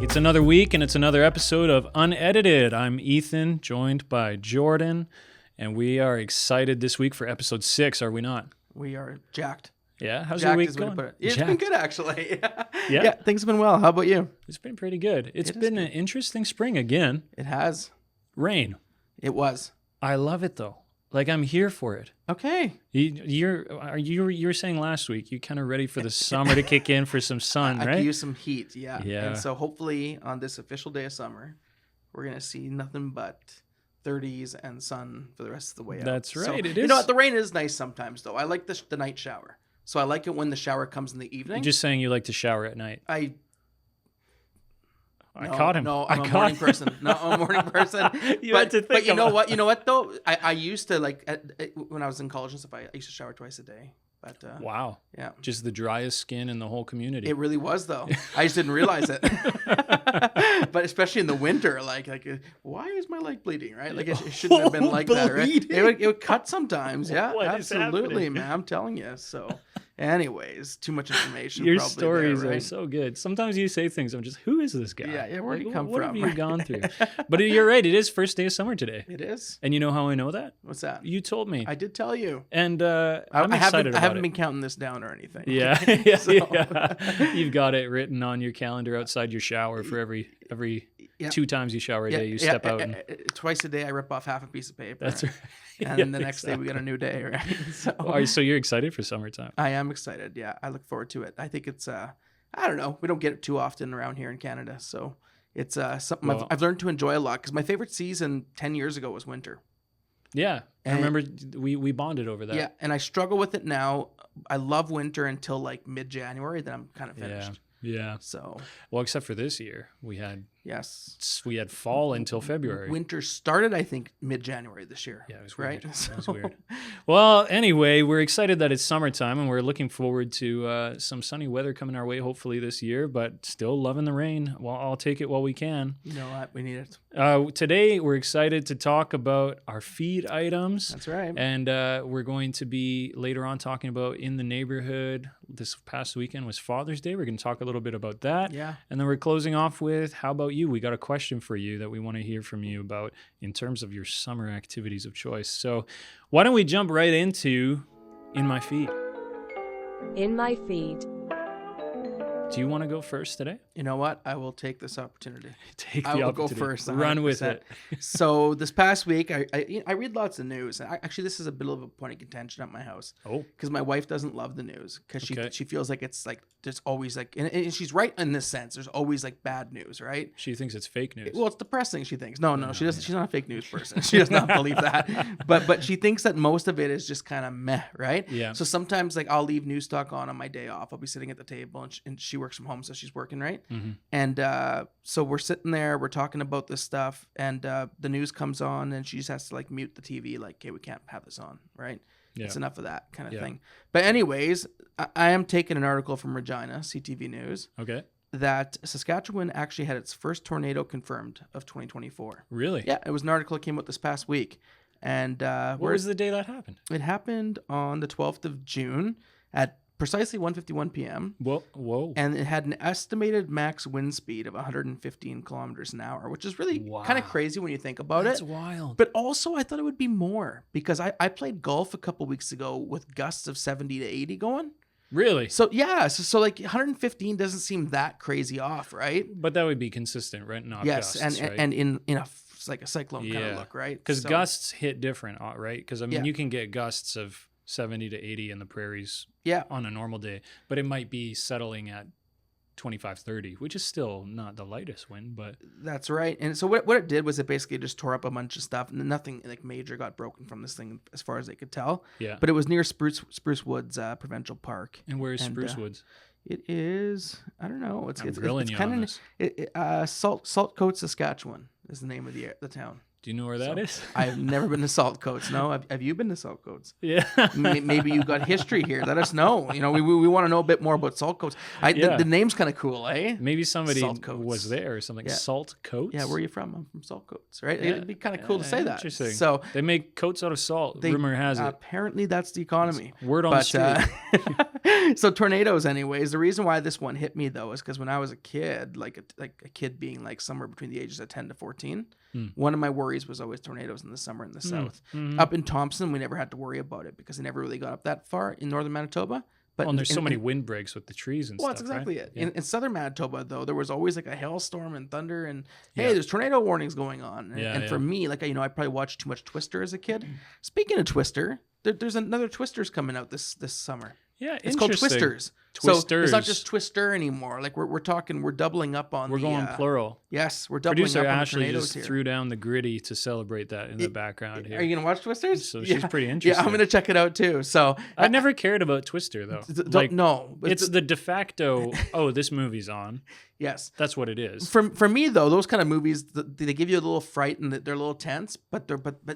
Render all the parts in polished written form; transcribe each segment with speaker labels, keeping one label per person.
Speaker 1: It's another week and it's another episode of Unedited. I'm Ethan, joined by Jordan, and we are excited this week for episode 6, are we not?
Speaker 2: We are jacked.
Speaker 1: Yeah? How's
Speaker 2: Jacked
Speaker 1: your week
Speaker 2: is the way to
Speaker 1: going?
Speaker 2: put it. It's been good, actually.
Speaker 1: Yeah?
Speaker 2: Things have been well. How about you?
Speaker 1: It's been pretty good. It's
Speaker 2: It is
Speaker 1: been
Speaker 2: good.
Speaker 1: an interesting spring again.
Speaker 2: It has.
Speaker 1: Rain.
Speaker 2: It was.
Speaker 1: I love it though. Like, I'm here for it.
Speaker 2: Okay.
Speaker 1: You were saying last week, you're kind of ready for the summer to kick in for some sun,
Speaker 2: I
Speaker 1: right?
Speaker 2: could use some heat, yeah.
Speaker 1: Yeah.
Speaker 2: And so hopefully on this official day of summer, we're going to see nothing but 30s and sun for the rest of the way out.
Speaker 1: That's right.
Speaker 2: So,
Speaker 1: It
Speaker 2: You
Speaker 1: is.
Speaker 2: know what? The rain is nice sometimes, though. I like the night shower. So I like it when the shower comes in the evening.
Speaker 1: You're just saying you like to shower at night.
Speaker 2: I
Speaker 1: Caught him.
Speaker 2: No, I'm a morning person. No, I'm a morning person.
Speaker 1: You had to think
Speaker 2: but you know
Speaker 1: about-
Speaker 2: what? You know what though? I used to when I was in college and stuff. I used to shower twice a day. But
Speaker 1: Wow.
Speaker 2: yeah,
Speaker 1: Just the driest skin in the whole community.
Speaker 2: it really was though. I just didn't realize it. But especially in the winter, why is my leg bleeding? Right? Like it shouldn't have been like that, right?
Speaker 1: Bleeding?
Speaker 2: It would cut sometimes. Yeah,
Speaker 1: What is
Speaker 2: absolutely,
Speaker 1: happening?
Speaker 2: man. I'm telling you. So, anyways, too much information.
Speaker 1: Your
Speaker 2: probably
Speaker 1: stories
Speaker 2: there,
Speaker 1: are
Speaker 2: right?
Speaker 1: so good. Sometimes you say things, I'm just, who is this guy?
Speaker 2: Yeah, where'd he come
Speaker 1: what
Speaker 2: from,
Speaker 1: have you
Speaker 2: right?
Speaker 1: gone through? But you're right, it is first day of summer today.
Speaker 2: It is.
Speaker 1: And you know how I know that?
Speaker 2: What's that?
Speaker 1: You told me.
Speaker 2: I did tell you.
Speaker 1: And I'm
Speaker 2: I
Speaker 1: excited
Speaker 2: haven't
Speaker 1: about
Speaker 2: been counting this down or anything.
Speaker 1: it. Yeah,
Speaker 2: Okay? So-
Speaker 1: yeah. You've got it written on your calendar outside your shower for every
Speaker 2: Yeah.
Speaker 1: 2 times you shower a day, you step out. And,
Speaker 2: twice a day, I rip off half a piece of paper.
Speaker 1: that's right.
Speaker 2: And
Speaker 1: Yeah,
Speaker 2: then the next day, we got a new day, right? So
Speaker 1: So you're excited for summertime?
Speaker 2: I am excited. Yeah, I look forward to it. I think it's, I don't know. We don't get it too often around here in Canada. So it's something
Speaker 1: Well-
Speaker 2: I've learned to enjoy a lot because my favorite season 10 years ago was winter.
Speaker 1: Yeah. I
Speaker 2: And-
Speaker 1: remember we bonded over that.
Speaker 2: Yeah, and I struggle with it now. I love winter until like mid-January. Then I'm kind of finished.
Speaker 1: Yeah.
Speaker 2: So
Speaker 1: Well, except for this year, we had
Speaker 2: yes.
Speaker 1: fall until February.
Speaker 2: Winter started, I think, mid-January this year.
Speaker 1: Yeah, it was weird.
Speaker 2: Right?
Speaker 1: It was
Speaker 2: So-
Speaker 1: weird. Well, anyway, we're excited that it's summertime, and we're looking forward to some sunny weather coming our way, hopefully this year. But still loving the rain. Well, I'll take it while we can.
Speaker 2: You know what? We need it.
Speaker 1: Today, we're excited to talk about our feed items.
Speaker 2: That's right.
Speaker 1: And we're going to be later on talking about in the neighborhood. This past weekend was Father's Day. We're going to talk a little bit about that.
Speaker 2: Yeah.
Speaker 1: And then we're closing off with, how about you? We got a question for you that we want to hear from you about in terms of your summer activities of choice. So why don't we jump right into In My Feed?
Speaker 3: In my feed.
Speaker 1: Do you want to go first today?
Speaker 2: You know what? I will take this opportunity.
Speaker 1: Take the
Speaker 2: I will go
Speaker 1: opportunity.
Speaker 2: first.
Speaker 1: Run with
Speaker 2: 100%.
Speaker 1: it.
Speaker 2: So this past week, I read lots of news. And actually, this is a bit of a point of contention at my house
Speaker 1: Oh,
Speaker 2: because my wife doesn't love the news because
Speaker 1: Okay.
Speaker 2: she feels like it's like there's always like and she's right in this sense. There's always like bad news, right?
Speaker 1: she thinks it's fake news.
Speaker 2: Well, it's depressing. She thinks no, she doesn't. She's not a fake news person. She does not believe that. But she thinks that most of it is just kind of meh, right?
Speaker 1: Yeah.
Speaker 2: So sometimes like I'll leave news stock on my day off. I'll be sitting at the table and she works from home, so she's working, right?
Speaker 1: Mhm.
Speaker 2: And so we're sitting there, we're talking about this stuff, and the news comes on, and she just has to like mute the TV, like, okay, we can't have this on, right?
Speaker 1: Yeah.
Speaker 2: It's enough of that kind of
Speaker 1: Yeah.
Speaker 2: thing. But anyways, I am taking an article from Regina, CTV News,
Speaker 1: Okay.
Speaker 2: that Saskatchewan actually had its first tornado confirmed of 2024.
Speaker 1: Really?
Speaker 2: Yeah, it was an article that came out this past week. And
Speaker 1: What was the day that happened?
Speaker 2: it happened on the 12th of June at precisely 1:51 p.m.
Speaker 1: Whoa.
Speaker 2: And it had an estimated max wind speed of 115 kilometers an hour, which is really kind of
Speaker 1: Wow.
Speaker 2: crazy when you think about
Speaker 1: That's
Speaker 2: it.
Speaker 1: wild.
Speaker 2: But also, I thought it would be more because I played golf a couple weeks ago with gusts of 70 to 80 going.
Speaker 1: Really?
Speaker 2: So, yeah, so like 115 doesn't seem that crazy off, right?
Speaker 1: But that would be consistent, right? Not
Speaker 2: Yes,
Speaker 1: gusts, right?
Speaker 2: and in like a cyclone kind
Speaker 1: Yeah.
Speaker 2: of look, right?
Speaker 1: Because
Speaker 2: So-
Speaker 1: gusts hit different, right? Because I mean,
Speaker 2: Yeah.
Speaker 1: you can get gusts of 70 to 80 in the prairies
Speaker 2: Yeah.
Speaker 1: on a normal day, but it might be settling at 25, 30, which is still not the lightest wind, but
Speaker 2: That's right. And so what it did was it basically just tore up a bunch of stuff, and nothing like major got broken from this thing as far as they could tell.
Speaker 1: yeah.
Speaker 2: But it was near Spruce Woods Provincial Park.
Speaker 1: And where's
Speaker 2: and,
Speaker 1: Spruce Woods?
Speaker 2: It is, I don't know.
Speaker 1: I'm grilling you on
Speaker 2: kind
Speaker 1: this.
Speaker 2: of Saltcote, Saskatchewan is the name of the town.
Speaker 1: Do you know where that is?
Speaker 2: I've never been to Salt Coats. No, have you been to Salt Coats?
Speaker 1: Yeah.
Speaker 2: Maybe you got history here. Let us know. You know, we want to know a bit more about Salt Coats. The name's kind of cool, eh?
Speaker 1: Maybe somebody
Speaker 2: Salt Coats.
Speaker 1: was there or something.
Speaker 2: Yeah.
Speaker 1: Salt Coats?
Speaker 2: Yeah, where are you from? I'm from Salt Coats, right?
Speaker 1: Yeah.
Speaker 2: It'd be kind of cool to say that.
Speaker 1: Interesting.
Speaker 2: So
Speaker 1: they make coats out of salt. Rumor has it.
Speaker 2: Apparently, that's the economy.
Speaker 1: Word on the street.
Speaker 2: So tornadoes, anyways. The reason why this one hit me though is because when I was a kid, like a kid being like somewhere between the ages of 10 to 14, one of my worries was always tornadoes in the summer in the south. Up in Thompson, we never had to worry about it because they never really got up that far in northern Manitoba. But
Speaker 1: and there's so many windbreaks with the trees and stuff.
Speaker 2: Well, that's exactly
Speaker 1: right?
Speaker 2: it.
Speaker 1: Yeah.
Speaker 2: In southern Manitoba, though, there was always like a hailstorm and thunder, and hey, there's tornado warnings going on. And for me, like I probably watched too much Twister as a kid. Speaking of Twister, there's another Twister's coming out this summer.
Speaker 1: Yeah,
Speaker 2: it's called Twisters.
Speaker 1: Twisters.
Speaker 2: So it's not just Twister anymore. Like we're doubling up on.
Speaker 1: We're going plural.
Speaker 2: Yes, we're doubling
Speaker 1: Producer
Speaker 2: up on
Speaker 1: Ashley
Speaker 2: tornadoes
Speaker 1: just
Speaker 2: here.
Speaker 1: threw down the gritty to celebrate that in the background here.
Speaker 2: Are you gonna watch Twisters?
Speaker 1: So she's pretty interested.
Speaker 2: Yeah, I'm gonna check it out too. So
Speaker 1: I never cared about Twister though.
Speaker 2: No,
Speaker 1: it's the de facto. Oh, this movie's on.
Speaker 2: Yes,
Speaker 1: that's what it is.
Speaker 2: For me though, those kind of movies, they give you a little fright and they're a little tense, but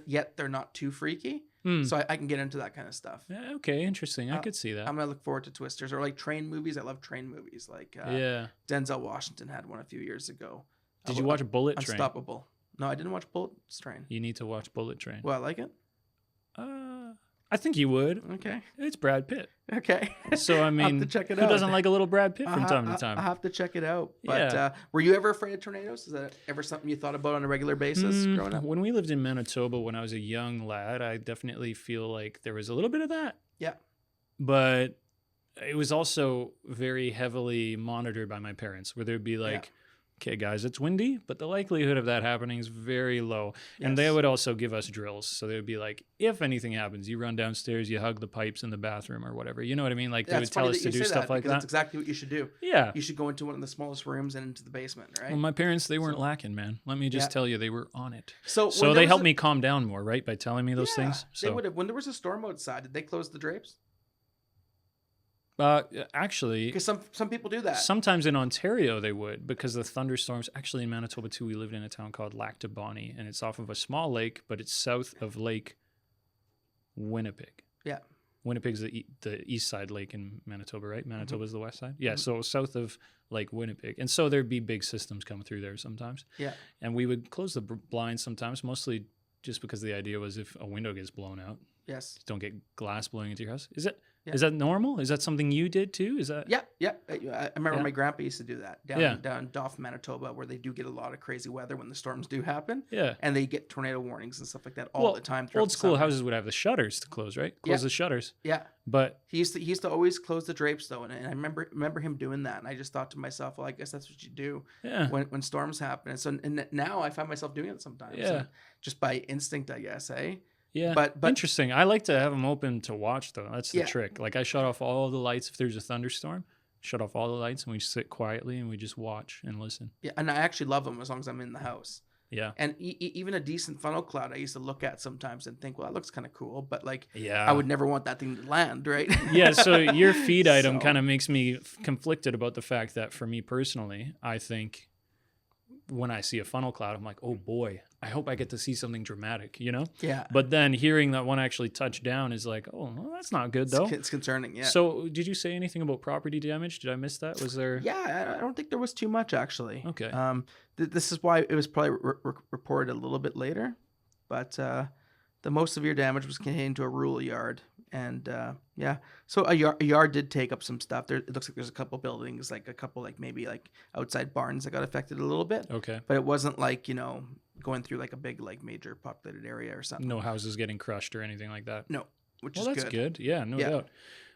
Speaker 2: yet they're not too freaky. So I can get into that kind of stuff.
Speaker 1: Yeah, okay, interesting. I could see that.
Speaker 2: I'm gonna look forward to Twisters or like train movies. I love train movies. Like Denzel Washington had one a few years ago.
Speaker 1: Did you watch Bullet Train?
Speaker 2: Unstoppable. No, I didn't watch Bullet Train.
Speaker 1: You need to watch Bullet Train.
Speaker 2: Well, I like it.
Speaker 1: I think you would.
Speaker 2: Okay.
Speaker 1: It's Brad Pitt.
Speaker 2: Okay.
Speaker 1: So I mean,
Speaker 2: I'll have to check it
Speaker 1: who
Speaker 2: out.
Speaker 1: doesn't like a little Brad Pitt from time to time?
Speaker 2: I'll have to check it out. But were you ever afraid of tornadoes? Is that ever something you thought about on a regular basis growing up?
Speaker 1: When we lived in Manitoba when I was a young lad, I definitely feel like there was a little bit of that.
Speaker 2: Yeah.
Speaker 1: But it was also very heavily monitored by my parents, where there'd be like, okay, guys, it's windy, but the likelihood of that happening is very low. Yes. And they would also give us drills. So they would be like, if anything happens, you run downstairs, you hug the pipes in the bathroom or whatever. You know what I mean? Like they would tell us to do stuff like that.
Speaker 2: That's exactly what you should do.
Speaker 1: Yeah.
Speaker 2: You should go into one of the smallest rooms and into the basement, right?
Speaker 1: Well, my parents, they weren't lacking, man. Let me just tell you, they were on it.
Speaker 2: So
Speaker 1: they helped me calm down more, right? By telling me those things. So
Speaker 2: they would have. When there was a storm outside, did they close the drapes?
Speaker 1: Actually,
Speaker 2: because some people do that.
Speaker 1: Sometimes in Ontario they would, because the thunderstorms. Actually, in Manitoba too, we lived in a town called Lac du Bonnie, and it's off of a small lake, but it's south of Lake Winnipeg.
Speaker 2: Yeah,
Speaker 1: Winnipeg's the east side lake in Manitoba, right? Manitoba's the west side. Yeah, so south of Lake Winnipeg, and so there'd be big systems coming through there sometimes.
Speaker 2: Yeah, and
Speaker 1: we would close the blinds sometimes, mostly just because the idea was if a window gets blown out, don't get glass blowing into your house. Is that normal? Is that something you did too? Is that?
Speaker 2: Yeah. I remember my grandpa used to do that down Dauphin, Manitoba, where they do get a lot of crazy weather when the storms do happen.
Speaker 1: Yeah.
Speaker 2: And they get tornado warnings and stuff like that all the time.
Speaker 1: Old school houses would have the shutters to close, right? Close the shutters.
Speaker 2: Yeah.
Speaker 1: But
Speaker 2: he used to always close the drapes though, and I remember him doing that, and I just thought to myself, well, I guess that's what you do when storms happen. And so now I find myself doing it sometimes. Yeah. Just by instinct, I guess, eh?
Speaker 1: Yeah, but interesting. I like to have them open to watch, though. That's the trick. Like I shut off all the lights if there's a thunderstorm. Shut off all the lights, and we sit quietly and we just watch and listen.
Speaker 2: Yeah, and I actually love them as long as I'm in the house.
Speaker 1: Yeah,
Speaker 2: and even a decent funnel cloud, I used to look at sometimes and think, well, that looks kind of cool, but like, I would never want that thing to land, right?
Speaker 1: Yeah. So your feed item kind of makes me conflicted about the fact that for me personally, I think when I see a funnel cloud, I'm like, oh boy, I hope I get to see something dramatic, you know?
Speaker 2: Yeah.
Speaker 1: But then hearing that one actually touch down is like, oh, well, that's not good though.
Speaker 2: It's concerning, yeah.
Speaker 1: So did you say anything about property damage? Did I miss that? Was there?
Speaker 2: Yeah, I don't think there was too much actually.
Speaker 1: Okay.
Speaker 2: This is why it was probably reported a little bit later, but the most severe damage was contained to a rural yard. And so a yard did take up some stuff. It looks like there's a couple buildings, like a couple maybe outside barns that got affected a little bit.
Speaker 1: Okay.
Speaker 2: But it wasn't going through like a big major populated area or something.
Speaker 1: No houses getting crushed or anything like that.
Speaker 2: No, which is
Speaker 1: that's
Speaker 2: good.
Speaker 1: Yeah, no doubt.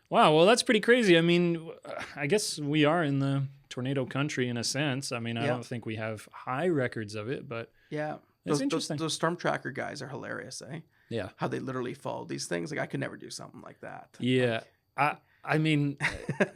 Speaker 1: Wow, well that's pretty crazy. I mean, I guess we are in the tornado country in a sense. I mean, I don't think we have high records of it, but it's interesting.
Speaker 2: Those storm tracker guys are hilarious, eh?
Speaker 1: Yeah.
Speaker 2: How they literally follow these things. Like I could never do something like that.
Speaker 1: Yeah. I mean,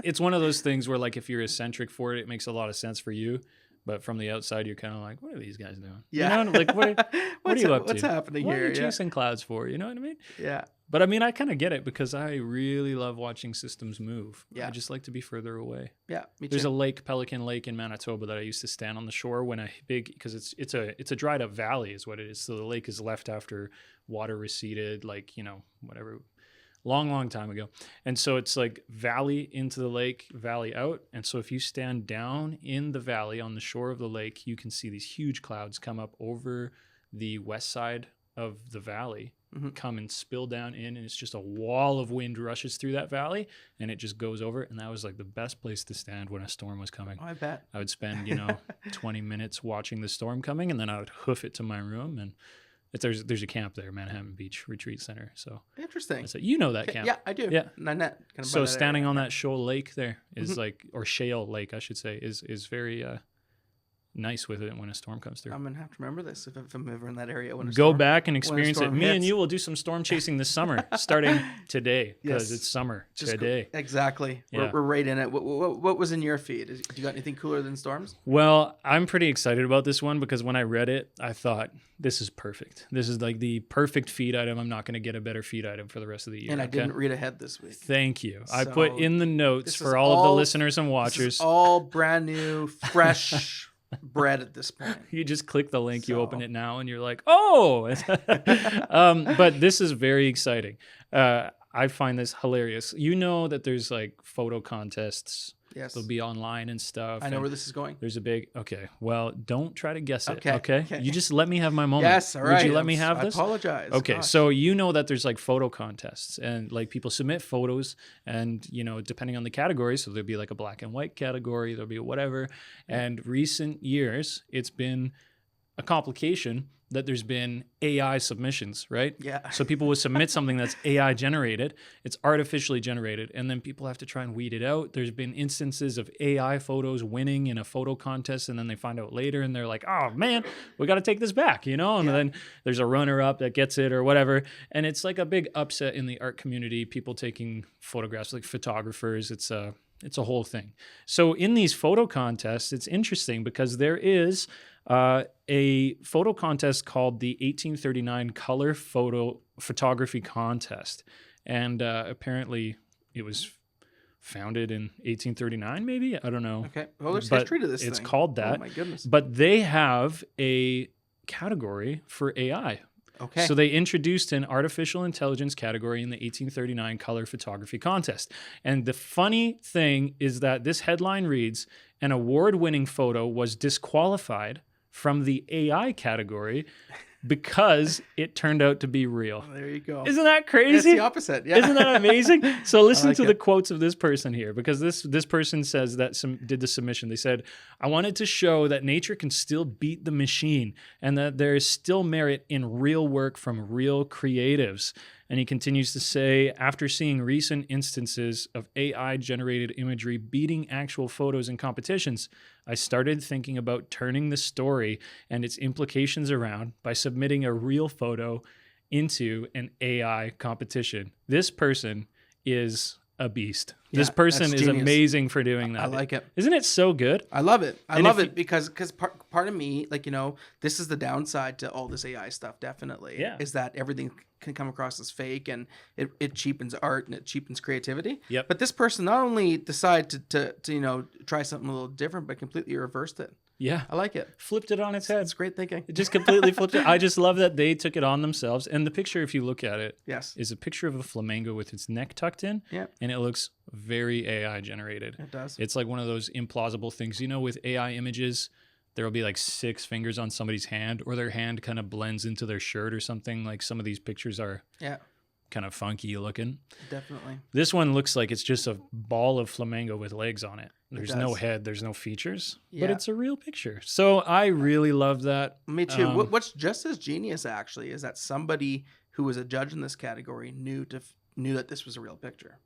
Speaker 1: it's one of those things where like if you're eccentric for it, it makes a lot of sense for you. But from the outside, you're kind of like, what are these guys doing?
Speaker 2: Yeah.
Speaker 1: You know, like what are you up to?
Speaker 2: What's happening
Speaker 1: here?
Speaker 2: What
Speaker 1: are you chasing clouds for? You know what I mean?
Speaker 2: Yeah.
Speaker 1: But I mean, I kind of get it because I really love watching systems move.
Speaker 2: Yeah.
Speaker 1: I just like to be further away.
Speaker 2: Yeah, me too.
Speaker 1: There's a lake, Pelican Lake in Manitoba, that I used to stand on the shore when because it's a dried up valley is what it is. So the lake is left after water receded, like, whatever, long time ago. And so it's like valley into the lake, valley out. And so if you stand down in the valley on the shore of the lake, you can see these huge clouds come up over the west side of the valley, come and spill down in, and it's just a wall of wind rushes through that valley, and it just goes over. And that was like the best place to stand when a storm was coming.
Speaker 2: Oh, I bet.
Speaker 1: I would spend 20 minutes watching the storm coming, and then I would hoof it to my room. And there's a camp there, Manhattan Beach Retreat Center. So
Speaker 2: interesting.
Speaker 1: So you know that camp?
Speaker 2: Yeah, I do.
Speaker 1: Yeah.
Speaker 2: Nanette, kind of
Speaker 1: So
Speaker 2: by that
Speaker 1: standing
Speaker 2: area.
Speaker 1: on that shoal lake there is like, or shale lake, I should say, is very nice with it when a storm comes through.
Speaker 2: I'm gonna have to remember this if I'm ever in that area. When a
Speaker 1: Go
Speaker 2: storm,
Speaker 1: back and
Speaker 2: when a
Speaker 1: experience it.
Speaker 2: storm
Speaker 1: Me and
Speaker 2: hits.
Speaker 1: you will do some storm chasing this summer, starting today, because
Speaker 2: Yes.
Speaker 1: it's summer
Speaker 2: Just
Speaker 1: today.
Speaker 2: Exactly.
Speaker 1: Yeah.
Speaker 2: We're right in it. What was in your feed? Do you got anything cooler than storms?
Speaker 1: Well, I'm pretty excited about this one because when I read it, I thought, this is perfect. This is like the perfect feed item. I'm not going to get a better feed item for the rest of the year.
Speaker 2: And I
Speaker 1: okay?
Speaker 2: didn't read ahead this week.
Speaker 1: Thank you. I
Speaker 2: So
Speaker 1: put in the notes
Speaker 2: this
Speaker 1: for
Speaker 2: is
Speaker 1: all of the
Speaker 2: all-
Speaker 1: listeners and
Speaker 2: This
Speaker 1: watchers.
Speaker 2: is all brand new, fresh bread at this point.
Speaker 1: You just click the link, you open
Speaker 2: So-
Speaker 1: it now, and you're like, oh! But this is very exciting. I find this hilarious. You know that there's like photo contests.
Speaker 2: Yes.
Speaker 1: They'll be online and stuff.
Speaker 2: I know
Speaker 1: and
Speaker 2: where this is going.
Speaker 1: there's a big, okay, well, don't try to guess it,
Speaker 2: Okay,
Speaker 1: okay?
Speaker 2: okay.
Speaker 1: You just let me have my moment.
Speaker 2: Yes, all right.
Speaker 1: Would you let me have
Speaker 2: I
Speaker 1: this?
Speaker 2: apologize.
Speaker 1: Okay,
Speaker 2: Gosh.
Speaker 1: so you know that there's like photo contests and like people submit photos and, depending on the category, so there'll be like a black and white category, there'll be whatever. And recent years, it's been a complication that there's been AI submissions, right?
Speaker 2: Yeah.
Speaker 1: So people will submit something that's AI generated, it's artificially generated, and then people have to try and weed it out. There's been instances of AI photos winning in a photo contest, and then they find out later and they're like, oh man, we got to take this back, And then there's a runner-up that gets it or whatever. And it's like a big upset in the art community, people taking photographs, like photographers. It's a whole thing. So in these photo contests, it's interesting because there is a photo contest called the 1839 Color Photography Contest. And apparently it was founded in 1839, maybe? I don't know.
Speaker 2: Okay. Well, there's
Speaker 1: But
Speaker 2: history to this
Speaker 1: it's
Speaker 2: thing.
Speaker 1: called that.
Speaker 2: Oh, my goodness.
Speaker 1: But they have a category for AI.
Speaker 2: Okay.
Speaker 1: So they introduced an artificial intelligence category in the 1839 Color Photography Contest. And the funny thing is that this headline reads, an award-winning photo was disqualified from the AI category because it turned out to be real.
Speaker 2: There you go.
Speaker 1: Isn't that
Speaker 2: It's
Speaker 1: crazy?
Speaker 2: the opposite. Yeah.
Speaker 1: Isn't that amazing? So listen
Speaker 2: like
Speaker 1: to
Speaker 2: it.
Speaker 1: the quotes of this person here, because this person says that did the submission. They said, I wanted to show that nature can still beat the machine and that there is still merit in real work from real creatives. And he continues to say, after seeing recent instances of AI-generated imagery beating actual photos in competitions, I started thinking about turning the story and its implications around by submitting a real photo into an AI competition. This person is a beast. This
Speaker 2: Yeah,
Speaker 1: person
Speaker 2: that's
Speaker 1: is
Speaker 2: genius.
Speaker 1: amazing for doing that.
Speaker 2: I like it.
Speaker 1: Isn't it so good?
Speaker 2: I love it. I
Speaker 1: And
Speaker 2: love
Speaker 1: if
Speaker 2: it because part of me, like, this is the downside to all this AI stuff, definitely.
Speaker 1: Yeah.
Speaker 2: Is that everything can come across as fake and it cheapens art and it cheapens creativity.
Speaker 1: Yep.
Speaker 2: But this person not only decided to try something a little different, but completely reversed it.
Speaker 1: Yeah.
Speaker 2: I like it.
Speaker 1: Flipped it on its head.
Speaker 2: It's great thinking.
Speaker 1: It just completely flipped it. I just love that they took it on themselves. And the picture, if you look at it,
Speaker 2: Yes.
Speaker 1: is a picture of a flamingo with its neck tucked in.
Speaker 2: Yeah.
Speaker 1: And it looks very AI generated.
Speaker 2: It does.
Speaker 1: It's like one of those implausible things. With AI images, there will be like 6 fingers on somebody's hand, or their hand kind of blends into their shirt or something. Like some of these pictures are
Speaker 2: Yeah,
Speaker 1: kind of funky looking.
Speaker 2: definitely.
Speaker 1: This one looks like it's just a ball of flamingo with legs on it. There's no
Speaker 2: does.
Speaker 1: head, there's no features, but
Speaker 2: Yeah.
Speaker 1: it's a real picture. So I really love that.
Speaker 2: Me too.
Speaker 1: Um,
Speaker 2: What's just as genius actually is that somebody who was a judge in this category knew that this was a real picture.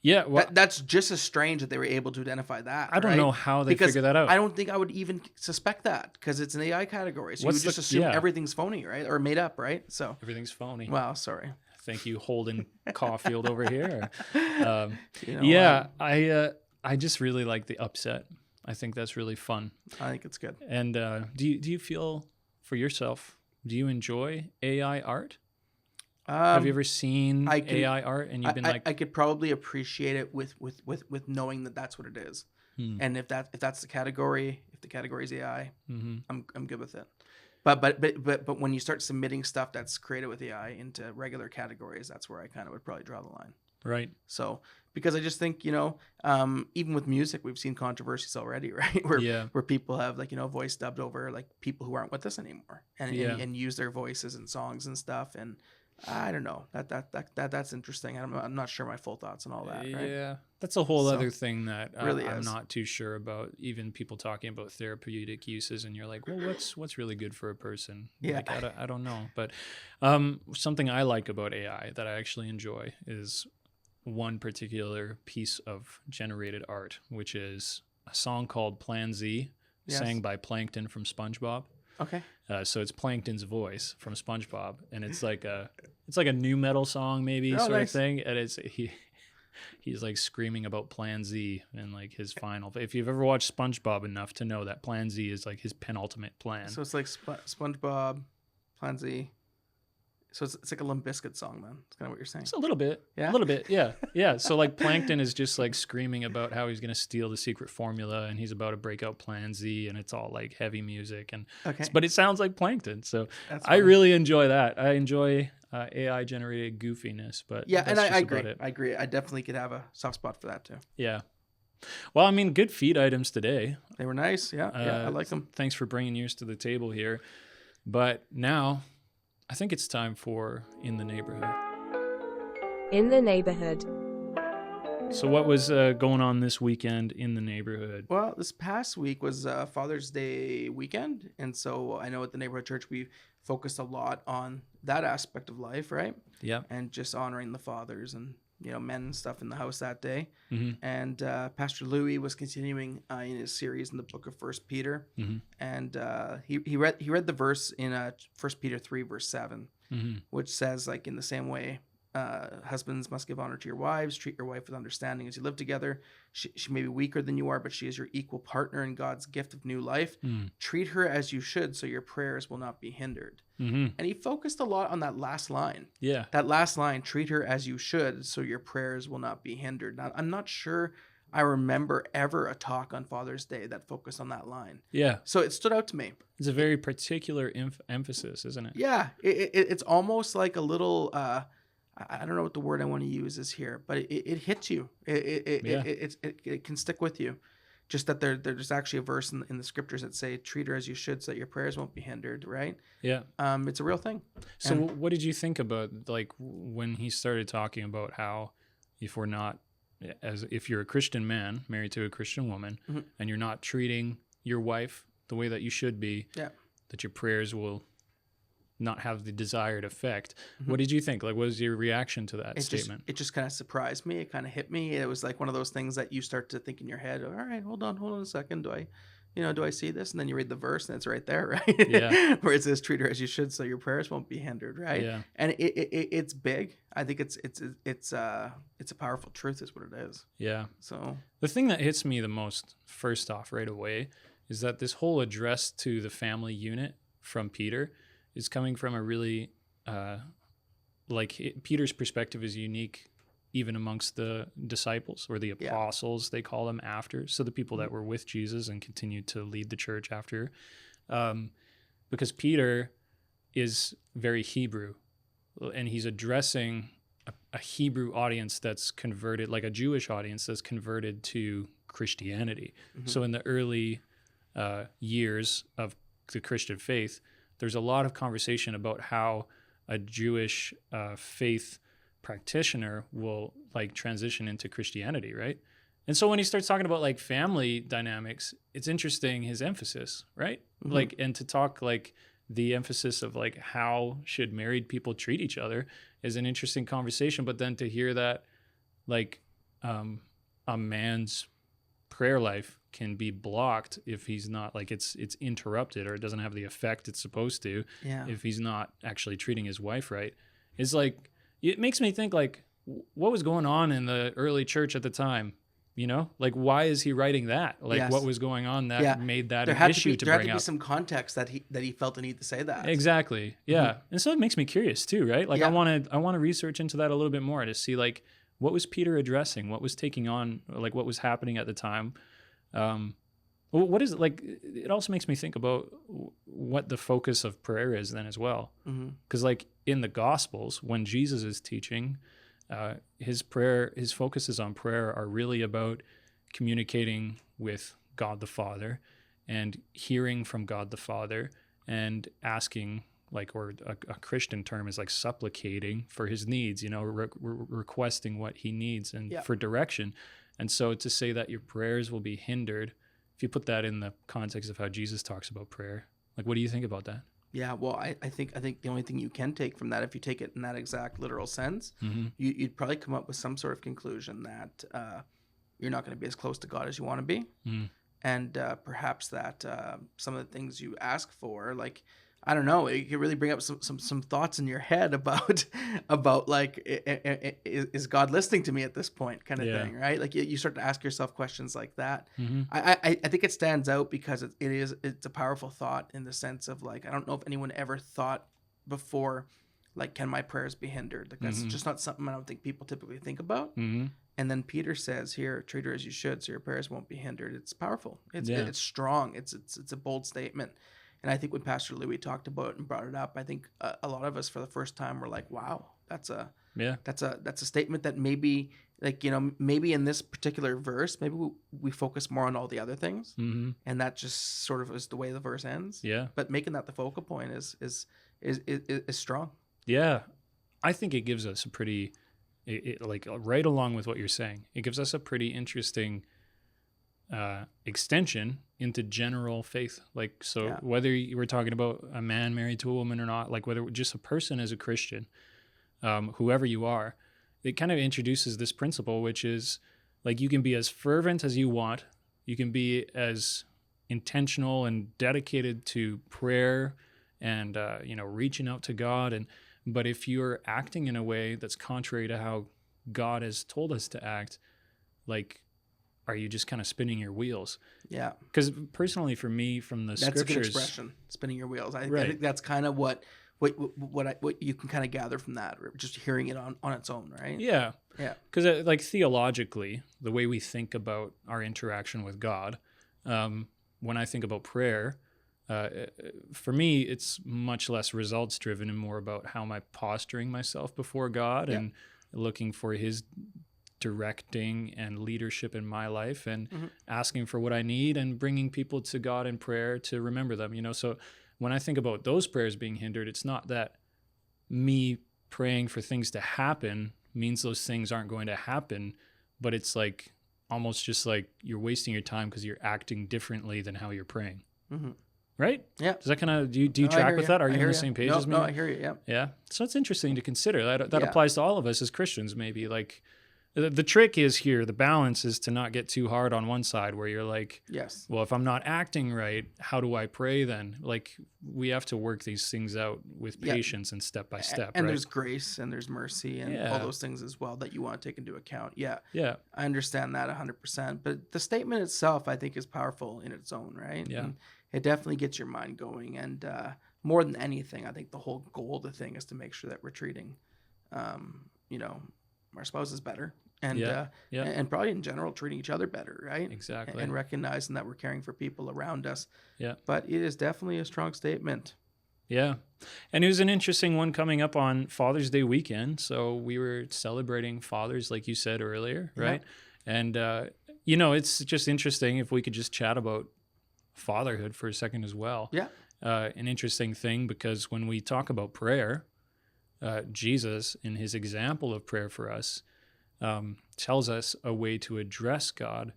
Speaker 1: Yeah, well,
Speaker 2: That's just as strange that they were able to identify that.
Speaker 1: I don't
Speaker 2: right?
Speaker 1: know how they
Speaker 2: Because
Speaker 1: figure that out.
Speaker 2: I don't think I would even suspect that because it's an AI category. So
Speaker 1: What's
Speaker 2: you would just
Speaker 1: the-
Speaker 2: assume
Speaker 1: yeah.
Speaker 2: everything's phony, right? Or made up, right? So,
Speaker 1: Everything's phony.
Speaker 2: wow, sorry.
Speaker 1: Thank you, Holden Caulfield over here.
Speaker 2: You know,
Speaker 1: Yeah, I just really like the upset. I think that's really fun.
Speaker 2: I think it's good.
Speaker 1: And do you feel for yourself? Do you enjoy AI art? Have you ever seen
Speaker 2: I can-
Speaker 1: AI art and you've been like,
Speaker 2: I could probably appreciate it with knowing that that's what it is. And if that's the category, if the category is AI, I'm good with it. But when you start submitting stuff that's created with AI into regular categories, that's where I kind of would probably draw the line.
Speaker 1: right?
Speaker 2: So because I just think, even with music, we've seen controversies already, right? Where people have like, voice dubbed over like people who aren't with us anymore and use their voices in songs and stuff. And I don't know, that's interesting. I'm not sure my full thoughts on all that. Right?
Speaker 1: Yeah, that's a whole other thing that
Speaker 2: really
Speaker 1: I'm
Speaker 2: is.
Speaker 1: not too sure about. Even people talking about therapeutic uses, and you're like, well, what's really good for a person?
Speaker 2: Yeah.
Speaker 1: Like, I don't know. But something I like about AI that I actually enjoy is one particular piece of generated art, which is a song called Plan Z, sang by Plankton from SpongeBob.
Speaker 2: Okay.
Speaker 1: So it's Plankton's voice from SpongeBob, and it's like a new metal song maybe sort of thing, and he's like screaming about Plan Z and like his final. If you've ever watched SpongeBob enough to know that Plan Z is like his penultimate plan.
Speaker 2: So it's like SpongeBob, Plan Z. So it's like a Limp Bizkit song, then. It's kind of what you're saying.
Speaker 1: It's a little bit.
Speaker 2: Yeah?
Speaker 1: A little bit, yeah. Yeah. So like Plankton is just like screaming about how he's going to steal the secret formula and he's about to break out Plan Z, and it's all like heavy music. But it sounds like Plankton. So I really enjoy that. I enjoy AI generated goofiness, but
Speaker 2: yeah, and I agree.
Speaker 1: It.
Speaker 2: I agree. I definitely could have a soft spot for that too.
Speaker 1: Yeah. Well, I mean, good feed items today.
Speaker 2: They were nice. Yeah, I like them.
Speaker 1: Thanks for bringing yours to the table here. But now I think it's time for In the Neighborhood.
Speaker 3: In the Neighbourhood.
Speaker 1: So what was going on this weekend in the neighborhood?
Speaker 2: Well, this past week was Father's Day weekend. And so I know at the Neighborhood Church, we focused a lot on that aspect of life, right?
Speaker 1: Yeah.
Speaker 2: And just honoring the fathers and, men and stuff in the house that day.
Speaker 1: Mm-hmm.
Speaker 2: And Pastor Louis was continuing in his series in the book of First Peter.
Speaker 1: Mm-hmm.
Speaker 2: And he read the verse in 1 Peter 3, verse 7, which says, like, in the same way, husbands must give honor to your wives. Treat your wife with understanding as you live together. She may be weaker than you are, but she is your equal partner in God's gift of new life. Treat her as you should, so your prayers will not be hindered. And he focused a lot on that last line.
Speaker 1: Yeah.
Speaker 2: That last line, treat her as you should, so your prayers will not be hindered. Now, I'm not sure I remember ever a talk on Father's Day that focused on that line.
Speaker 1: Yeah.
Speaker 2: So it stood out to me.
Speaker 1: It's a very particular emphasis, isn't it?
Speaker 2: Yeah. It's almost like a little... I don't know what the word I want to use is here, but it hits you. It can stick with you. Just that there's actually a verse in the scriptures that say, treat her as you should so that your prayers won't be hindered, right?
Speaker 1: Yeah.
Speaker 2: It's a real thing.
Speaker 1: So what did you think about, like, when he started talking about how if you're a Christian man married to a Christian woman and you're not treating your wife the way that you should be, that your prayers will not have the desired effect. What did you think? Like, what was your reaction to that statement?
Speaker 2: It just kind of surprised me. It kind of hit me. It was like one of those things that you start to think in your head, all right, hold on a second. Do I see this? And then you read the verse and it's right there, right?
Speaker 1: Yeah.
Speaker 2: Where it says, treat her as you should, so your prayers won't be hindered, right?
Speaker 1: Yeah.
Speaker 2: And it's big. I think it's a powerful truth is what it is.
Speaker 1: Yeah.
Speaker 2: So
Speaker 1: the thing that hits me the most, first off, right away, is that this whole address to the family unit from Peter is coming from a really, Peter's perspective is unique even amongst the disciples or the apostles, they call them after. So the people that were with Jesus and continued to lead the church after. Because Peter is very Hebrew and he's addressing a Hebrew audience that's converted, like a Jewish audience that's converted to Christianity. So in the early years of the Christian faith, there's a lot of conversation about how a Jewish faith practitioner will like transition into Christianity, right? And so when he starts talking about like family dynamics, it's interesting his emphasis, right? Like, and to talk like the emphasis of like how should married people treat each other is an interesting conversation. But then to hear that like a man's prayer life can be blocked if he's not like it's interrupted or it doesn't have the effect it's supposed to if he's not actually treating his wife right, is like, it makes me think like what was going on in the early church at the time. Like why is he writing that? Like
Speaker 2: Yes.
Speaker 1: what was going on that made that
Speaker 2: There
Speaker 1: an
Speaker 2: had
Speaker 1: issue
Speaker 2: to
Speaker 1: to
Speaker 2: be, there had
Speaker 1: bring
Speaker 2: to be
Speaker 1: up?
Speaker 2: some context that he felt the need to say that.
Speaker 1: Exactly. Yeah. And so it makes me curious too, right? Like
Speaker 2: Yeah.
Speaker 1: I want to research into that a little bit more to see like what was Peter addressing? What was taking on, like what was happening at the time? What is it like? It also makes me think about what the focus of prayer is then as well. Because like in the Gospels, when Jesus is teaching, his focuses on prayer are really about communicating with God the Father and hearing from God the Father and asking, like, or a Christian term is like supplicating for his needs, requesting what he needs and for direction. And so to say that your prayers will be hindered, if you put that in the context of how Jesus talks about prayer, like, what do you think about that?
Speaker 2: Yeah, well, I think the only thing you can take from that, if you take it in that exact literal sense, you'd probably come up with some sort of conclusion that you're not going to be as close to God as you want to be, and perhaps that some of the things you ask for, like, I don't know, it could really bring up some thoughts in your head about like, is God listening to me at this point, kind of thing, right? Like you start to ask yourself questions like that. I think it stands out because it's a powerful thought in the sense of like, I don't know if anyone ever thought before, like, can my prayers be hindered? Like that's just not something I don't think people typically think about. And then Peter says here, treat her as you should, so your prayers won't be hindered. It's powerful. It's strong. It's a bold statement. And I think when Pastor Louis talked about it and brought it up, I think a lot of us for the first time were like, wow, that's a statement that maybe, like, maybe in this particular verse, maybe we focus more on all the other things. And that just sort of is the way the verse ends.
Speaker 1: Yeah.
Speaker 2: But making that the focal point is strong.
Speaker 1: Yeah. I think it gives us a pretty, like right along with what you're saying, it gives us a pretty interesting extension into general faith. Like, so whether you were talking about a man married to a woman or not, like whether just a person as a Christian, whoever you are, it kind of introduces this principle, which is like, you can be as fervent as you want. You can be as intentional and dedicated to prayer and, reaching out to God. But if you're acting in a way that's contrary to how God has told us to act, like, are you just kind of spinning your wheels? Yeah. Because personally, for me, from the scriptures,
Speaker 2: that's a good expression, spinning your wheels. I think that's kind of what you can kind of gather from that, or just hearing it on its own, right?
Speaker 1: Yeah. Yeah. Because like theologically, the way we think about our interaction with God, when I think about prayer, for me, it's much less results driven and more about how am I posturing myself before God and looking for his directing and leadership in my life and asking for what I need and bringing people to God in prayer to remember them, So when I think about those prayers being hindered, it's not that me praying for things to happen means those things aren't going to happen, but it's like almost just like you're wasting your time because you're acting differently than how you're praying. Right? Yeah. Does that kind of, do you track with that? Are you on the same page as me?
Speaker 2: No, I hear you. Yeah.
Speaker 1: Yeah. So it's interesting to consider. That applies to all of us as Christians, maybe. Like, the trick is here, the balance is to not get too hard on one side where you're like, yes, well, if I'm not acting right, how do I pray then? Like, we have to work these things out with patience and step by step.
Speaker 2: And there's grace and there's mercy and all those things as well that you want to take into account. Yeah. Yeah. I understand that 100%. But the statement itself, I think, is powerful in its own right. Yeah. And it definitely gets your mind going. And more than anything, I think the whole goal of the thing is to make sure that we're treating, our spouses better. And and probably in general treating each other better, right? Exactly. And recognizing that we're caring for people around us. Yeah. But it is definitely a strong statement.
Speaker 1: Yeah. And it was an interesting one coming up on Father's Day weekend. So we were celebrating fathers, like you said earlier, right? Yeah. And, it's just interesting if we could just chat about fatherhood for a second as well. Yeah. An interesting thing, because when we talk about prayer, Jesus, in his example of prayer for us, tells us a way to address God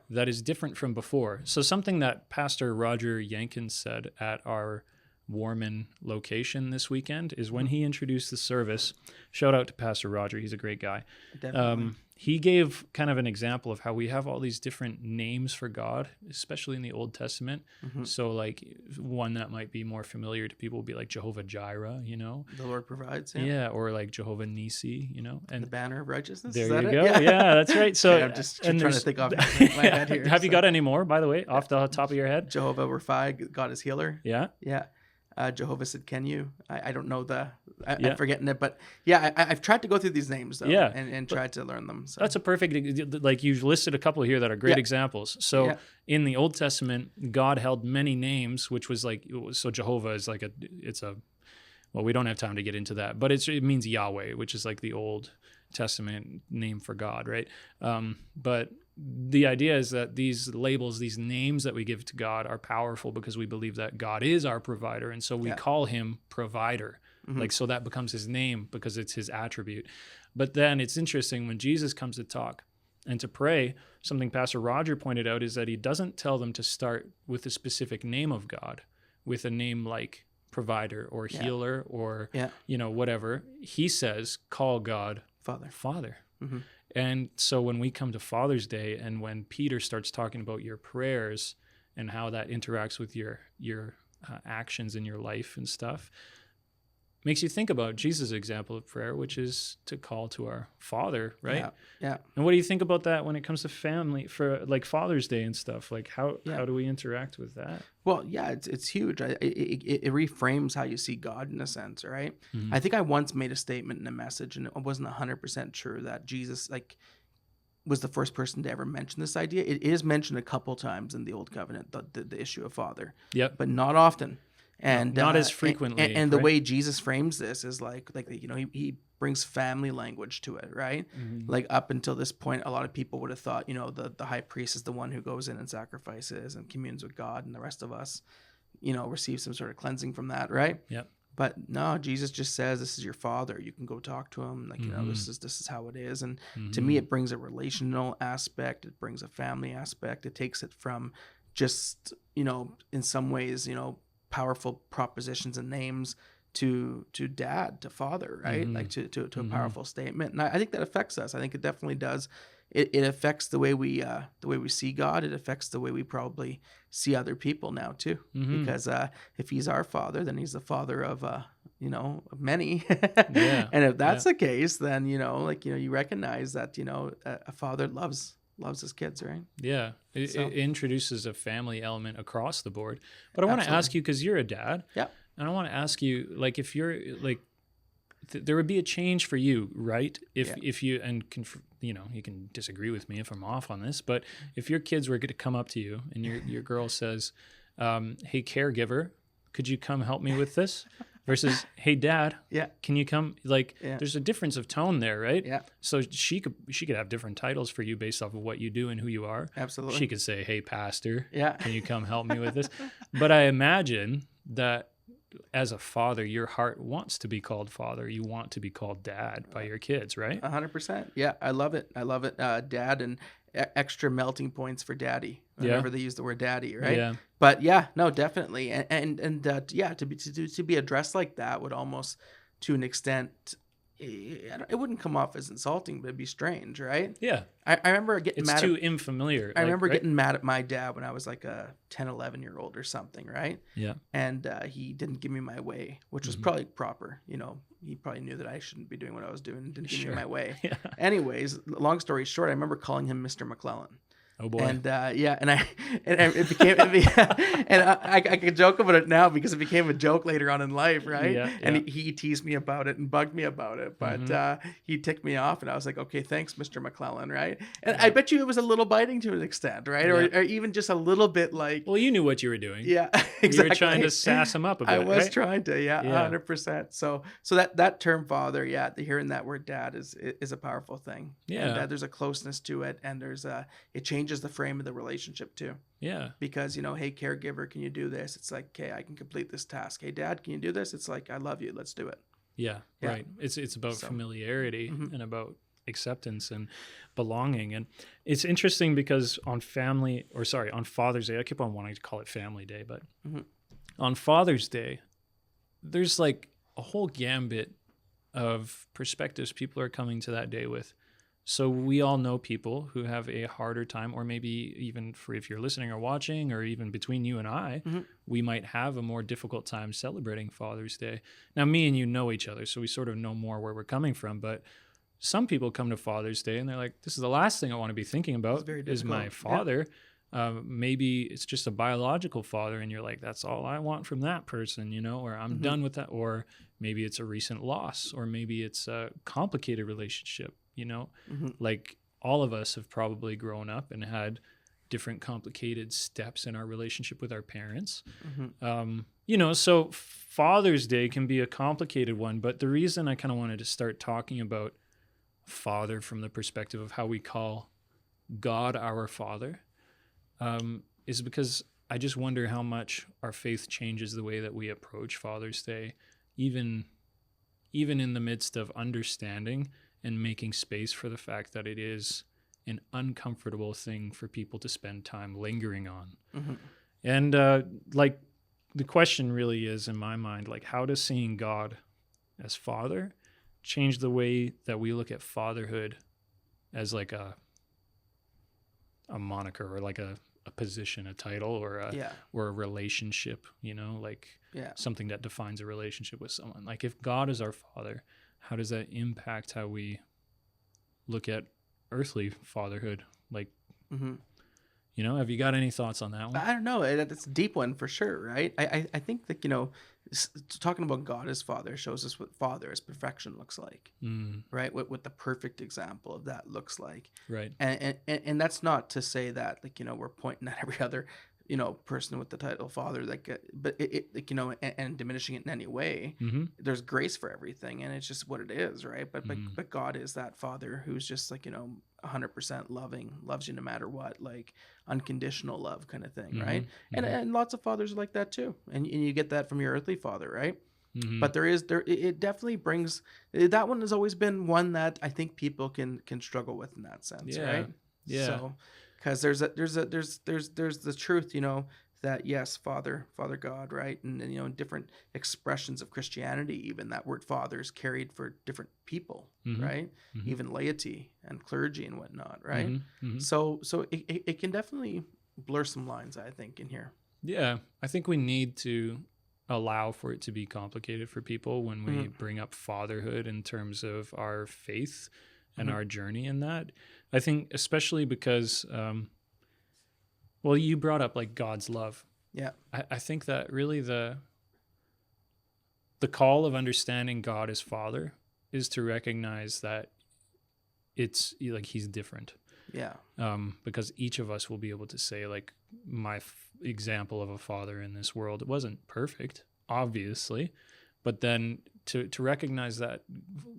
Speaker 1: that is different from before. So something that Pastor Roger Jenkins said at our Warman location this weekend is when he introduced the service. Shout out to Pastor Roger. He's a great guy.
Speaker 2: Definitely.
Speaker 1: He gave kind of an example of how we have all these different names for God, especially in the Old Testament. So like one that might be more familiar to people would be like Jehovah Jireh, you know?
Speaker 2: The Lord provides.
Speaker 1: Yeah, or like Jehovah Nisi, you know? And
Speaker 2: the banner of righteousness.
Speaker 1: there
Speaker 2: Is that
Speaker 1: you
Speaker 2: it?
Speaker 1: go. Yeah, that's right. So
Speaker 2: I'm just trying to think off my head here.
Speaker 1: Have you got any more, by the way, off the top of your head?
Speaker 2: Jehovah Rapha, God is healer.
Speaker 1: Yeah.
Speaker 2: Yeah. Jehovah said, "Can you?" I don't know I'm forgetting it, but yeah, I've tried to go through these names though, and tried to learn them. So.
Speaker 1: That's a perfect, like you've listed a couple here that are great examples. So in the Old Testament, God held many names, which was like, so Jehovah is like well, we don't have time to get into that, but it means Yahweh, which is like the Old Testament name for God, right? But the idea is that these labels, these names that we give to God are powerful because we believe that God is our provider. And so we call him provider. Like, so that becomes his name because it's his attribute. But then it's interesting when Jesus comes to talk and to pray, something Pastor Roger pointed out is that he doesn't tell them to start with a specific name of God, with a name like provider or healer or, whatever. He says, call God Father. And so when we come to Father's Day and when Peter starts talking about your prayers and how that interacts with your actions in your life and stuff, makes you think about Jesus' example of prayer, which is to call to our Father, right?
Speaker 2: Yeah.
Speaker 1: And what do you think about that when it comes to family for like Father's Day and stuff? Like how do we interact with that?
Speaker 2: Well, yeah, it's huge. It reframes how you see God in a sense, right? I think I once made a statement in a message, and it wasn't 100% true that Jesus was the first person to ever mention this idea. It is mentioned a couple times in the Old Covenant, the issue of Father.
Speaker 1: Yep.
Speaker 2: But not often. And
Speaker 1: not as frequently.
Speaker 2: And the way Jesus frames this is like he brings family language to it, right? Like up until this point, a lot of people would have thought, the high priest is the one who goes in and sacrifices and communes with God, and the rest of us, receive some sort of cleansing from that, right?
Speaker 1: Yep.
Speaker 2: But no, Jesus just says, "This is your Father. You can go talk to him. Like this is how it is." And to me, it brings a relational aspect. It brings a family aspect. It takes it from just in some ways powerful propositions and names to dad, to father, right? Like to a powerful statement. And I think that affects us. I think it definitely does. It affects the way we see God. It affects the way we probably see other people now too. Because if he's our Father, then he's the Father of of many. And if that's the case, then you recognize that a father loves his kids, right?
Speaker 1: Yeah. It introduces a family element across the board. But I want to ask you, because you're a dad.
Speaker 2: Yeah.
Speaker 1: And I want to ask you, like, if you're like, there would be a change for you, right? If you, and you can disagree with me if I'm off on this, but if your kids were going to come up to you and your girl says, hey, caregiver, could you come help me with this? Versus, hey, Dad, can you come? Like, there's a difference of tone there, right?
Speaker 2: Yeah.
Speaker 1: So she could have different titles for you based off of what you do and who you are.
Speaker 2: Absolutely.
Speaker 1: She could say, hey, Pastor,
Speaker 2: can
Speaker 1: you come help me with this? But I imagine that as a father, your heart wants to be called Father. You want to be called Dad by your kids, right?
Speaker 2: 100%. Yeah, I love it. Dad, and extra melting points for Daddy whenever they use the word Daddy, right?
Speaker 1: Yeah.
Speaker 2: But yeah, no, definitely, and to be addressed like that would almost, to an extent, it wouldn't come off as insulting, but it'd be strange, right?
Speaker 1: Yeah.
Speaker 2: I remember getting
Speaker 1: mad. It's too unfamiliar.
Speaker 2: I remember getting mad at my dad when I was like a 10, 11-year-old or something, right?
Speaker 1: Yeah.
Speaker 2: And he didn't give me my way, which was probably proper. He probably knew that I shouldn't be doing what I was doing and didn't give me my way. Yeah. Anyways, long story short, I remember calling him Mr. McClellan.
Speaker 1: Oh boy.
Speaker 2: And it became, and I could joke about it now because it became a joke later on in life, right?
Speaker 1: Yeah,
Speaker 2: and he teased me about it and bugged me about it, but he ticked me off, and I was like, okay, thanks, Mr. McClellan, right? And I bet you it was a little biting to an extent, right? Or even just a little bit like.
Speaker 1: Well, you knew what you were doing.
Speaker 2: Yeah, exactly.
Speaker 1: You were trying to sass him up a bit.
Speaker 2: I was
Speaker 1: right?
Speaker 2: trying to, 100%. So that term Father, hearing that word Dad is a powerful thing.
Speaker 1: Yeah.
Speaker 2: And there's a closeness to it, and it changes the frame of the relationship too.
Speaker 1: Yeah.
Speaker 2: Because, hey, caregiver, can you do this? It's like, okay, I can complete this task. Hey, Dad, can you do this? It's like, I love you. Let's do it.
Speaker 1: Yeah. Right. It's about familiarity and about acceptance and belonging. And it's interesting because on Father's Day, I keep on wanting to call it Family Day, but on Father's Day, there's like a whole gambit of perspectives people are coming to that day with. So we all know people who have a harder time, or maybe even for if you're listening or watching, or even between you and I, we might have a more difficult time celebrating Father's Day. Now, me and you know each other, so we sort of know more where we're coming from. But some people come to Father's Day and they're like, this is the last thing I want to be thinking about is my father. Maybe it's just a biological father and you're like, that's all I want from that person, you know, or I'm done with that. Or maybe it's a recent loss, or maybe it's a complicated relationship, you know, like all of us have probably grown up and had different complicated steps in our relationship with our parents. You know, so Father's Day can be a complicated one, but the reason I kind of wanted to start talking about Father from the perspective of how we call God our Father is because I just wonder how much our faith changes the way that we approach Father's Day, even in the midst of understanding and making space for the fact that it is an uncomfortable thing for people to spend time lingering on. And like the question really is, in my mind, like, how does seeing God as Father change the way that we look at fatherhood as like a moniker, or like a position, a title, or a relationship, you know, like something that defines a relationship with someone. Like, if God is our Father, how does that impact how we look at earthly fatherhood? Like, you know, have you got any thoughts on that one?
Speaker 2: I don't know. It's a deep one for sure, right? I think that, you know, talking about God as Father shows us what Father as perfection looks like, right? What the perfect example of that looks like,
Speaker 1: right?
Speaker 2: And that's not to say that, like, you know, we're pointing at every other, you know, person with the title Father, like, but it like, you know, and diminishing it in any way. There's grace for everything, and it's just what it is, right? But God is that Father who's just like, you know, 100% loving, loves you no matter what, like unconditional love kind of thing, right? And lots of fathers are like that too, and you get that from your earthly father, right? But it definitely brings, that one has always been one that I think people can struggle with in that sense, right? So, because there's the truth, you know, that yes, Father God, right? And you know, different expressions of Christianity, even that word Father is carried for different people, right? Even laity and clergy and whatnot, right? So it can definitely blur some lines, I think, in here.
Speaker 1: Yeah, I think we need to allow for it to be complicated for people when we bring up fatherhood in terms of our faith and our journey in that. I think especially because, well, you brought up like God's love.
Speaker 2: Yeah.
Speaker 1: I think that really the call of understanding God as Father is to recognize that it's like he's different.
Speaker 2: Yeah.
Speaker 1: Because each of us will be able to say, like, my example of a father in this world, it wasn't perfect, obviously, but then to recognize that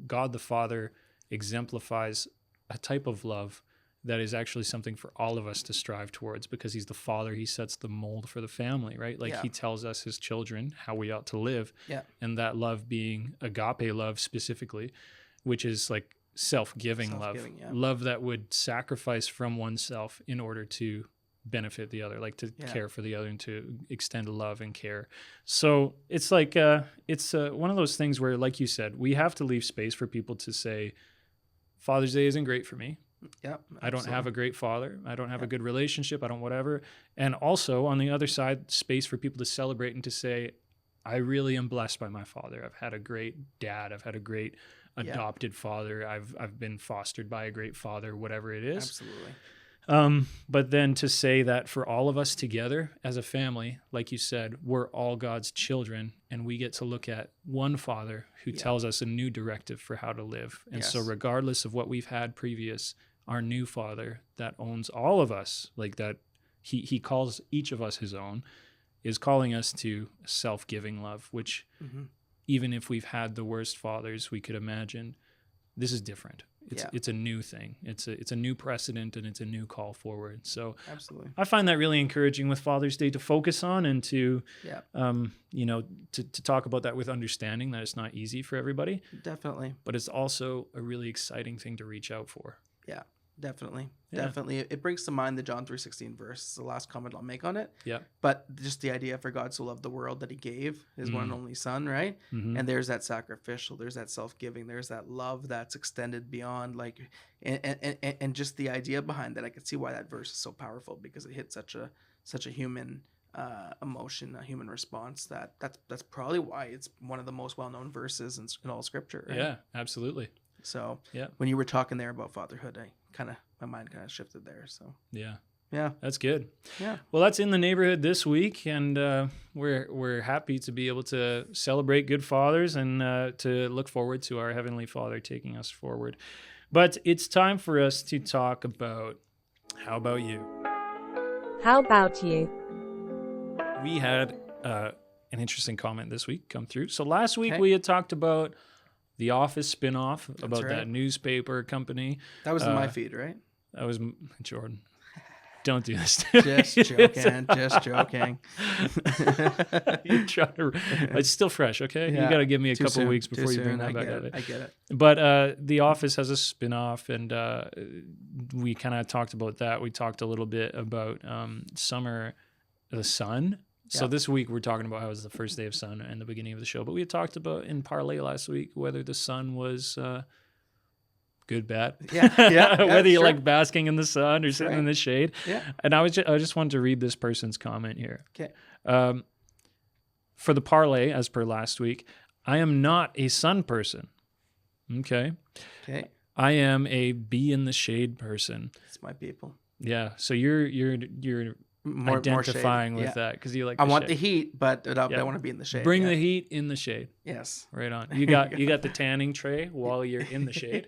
Speaker 1: God the Father exemplifies a type of love that is actually something for all of us to strive towards, because he's the Father. He sets the mold for the family, right? Like he tells us, his children, how we ought to live. Yeah. And that love being agape love specifically, which is like self-giving love, love that would sacrifice from oneself in order to benefit the other, like to care for the other and to extend love and care. So it's like, it's one of those things where, like you said, we have to leave space for people to say, Father's Day isn't great for me. Yeah, I don't have a great father. I don't have a good relationship. I don't whatever. And also on the other side, space for people to celebrate and to say, I really am blessed by my father. I've had a great dad. I've had a great adopted father. I've been fostered by a great father, whatever it is.
Speaker 2: Absolutely.
Speaker 1: But then to say that for all of us together as a family, like you said, we're all God's children, and we get to look at one Father who tells us a new directive for how to live. And so regardless of what we've had previous, our new Father that owns all of us, like that he calls each of us his own, is calling us to self-giving love, which even if we've had the worst fathers we could imagine, this is different. It's a new thing. It's a new precedent, and it's a new call forward. So absolutely, I find that really encouraging with Father's Day to focus on and to, you know, to talk about that with understanding that it's not easy for everybody.
Speaker 2: Definitely.
Speaker 1: But it's also a really exciting thing to reach out for.
Speaker 2: Yeah. Definitely.
Speaker 1: Yeah.
Speaker 2: Definitely. It brings to mind the John 3:16 verse. It's the last comment I'll make on it.
Speaker 1: Yeah.
Speaker 2: But just the idea, for God so loved the world that he gave his one and only son, right? And there's that sacrificial, there's that self-giving, there's that love that's extended beyond, like, and just the idea behind that. I could see why that verse is so powerful, because it hits such a human emotion, a human response. That's probably why it's one of the most well-known verses in all scripture, right?
Speaker 1: Yeah, absolutely.
Speaker 2: So
Speaker 1: yeah,
Speaker 2: when you were talking there about fatherhood, my mind kind of shifted there. So
Speaker 1: yeah, that's good.
Speaker 2: Yeah.
Speaker 1: Well, that's in the neighborhood this week, and we're happy to be able to celebrate good fathers and to look forward to our Heavenly Father taking us forward. But it's time for us to talk about how about you?
Speaker 3: How about you?
Speaker 1: We had an interesting comment this week come through. So last week
Speaker 2: Okay.
Speaker 1: we had talked about the Office spinoff, about
Speaker 2: right.
Speaker 1: that newspaper company.
Speaker 2: That was in my feed, right?
Speaker 1: That was Jordan. Don't do this.
Speaker 2: Just joking. Just joking.
Speaker 1: You're trying to. It's still fresh, okay?
Speaker 2: Yeah.
Speaker 1: You got to give me a
Speaker 2: Too
Speaker 1: couple
Speaker 2: soon.
Speaker 1: weeks
Speaker 2: Too
Speaker 1: before you bring
Speaker 2: soon.
Speaker 1: that back up.
Speaker 2: I get it.
Speaker 1: But The Office has a spinoff, and we kind of talked about that. We talked a little bit about Summer, the Sun. So
Speaker 2: Yeah.
Speaker 1: this week we're talking about how it was the first day of sun and the beginning of the show. But we had talked about in Parlay last week whether the sun was good, bad.
Speaker 2: Yeah,
Speaker 1: Whether you
Speaker 2: sure.
Speaker 1: like basking in the sun or sitting
Speaker 2: right.
Speaker 1: in the shade.
Speaker 2: Yeah.
Speaker 1: And I just wanted to read this person's comment here.
Speaker 2: Okay.
Speaker 1: For the Parlay, as per last week, I am not a sun person. Okay.
Speaker 2: Okay.
Speaker 1: I am a be in the shade person.
Speaker 2: It's my people.
Speaker 1: Yeah. So you're
Speaker 2: More
Speaker 1: identifying
Speaker 2: shade.
Speaker 1: with that because you like.
Speaker 2: I
Speaker 1: the
Speaker 2: want
Speaker 1: shade.
Speaker 2: the heat, but I
Speaker 1: Yeah.
Speaker 2: want to be in the shade.
Speaker 1: Bring
Speaker 2: yeah.
Speaker 1: the heat in the shade.
Speaker 2: Yes.
Speaker 1: Right on. You got the tanning tray while you're in the shade.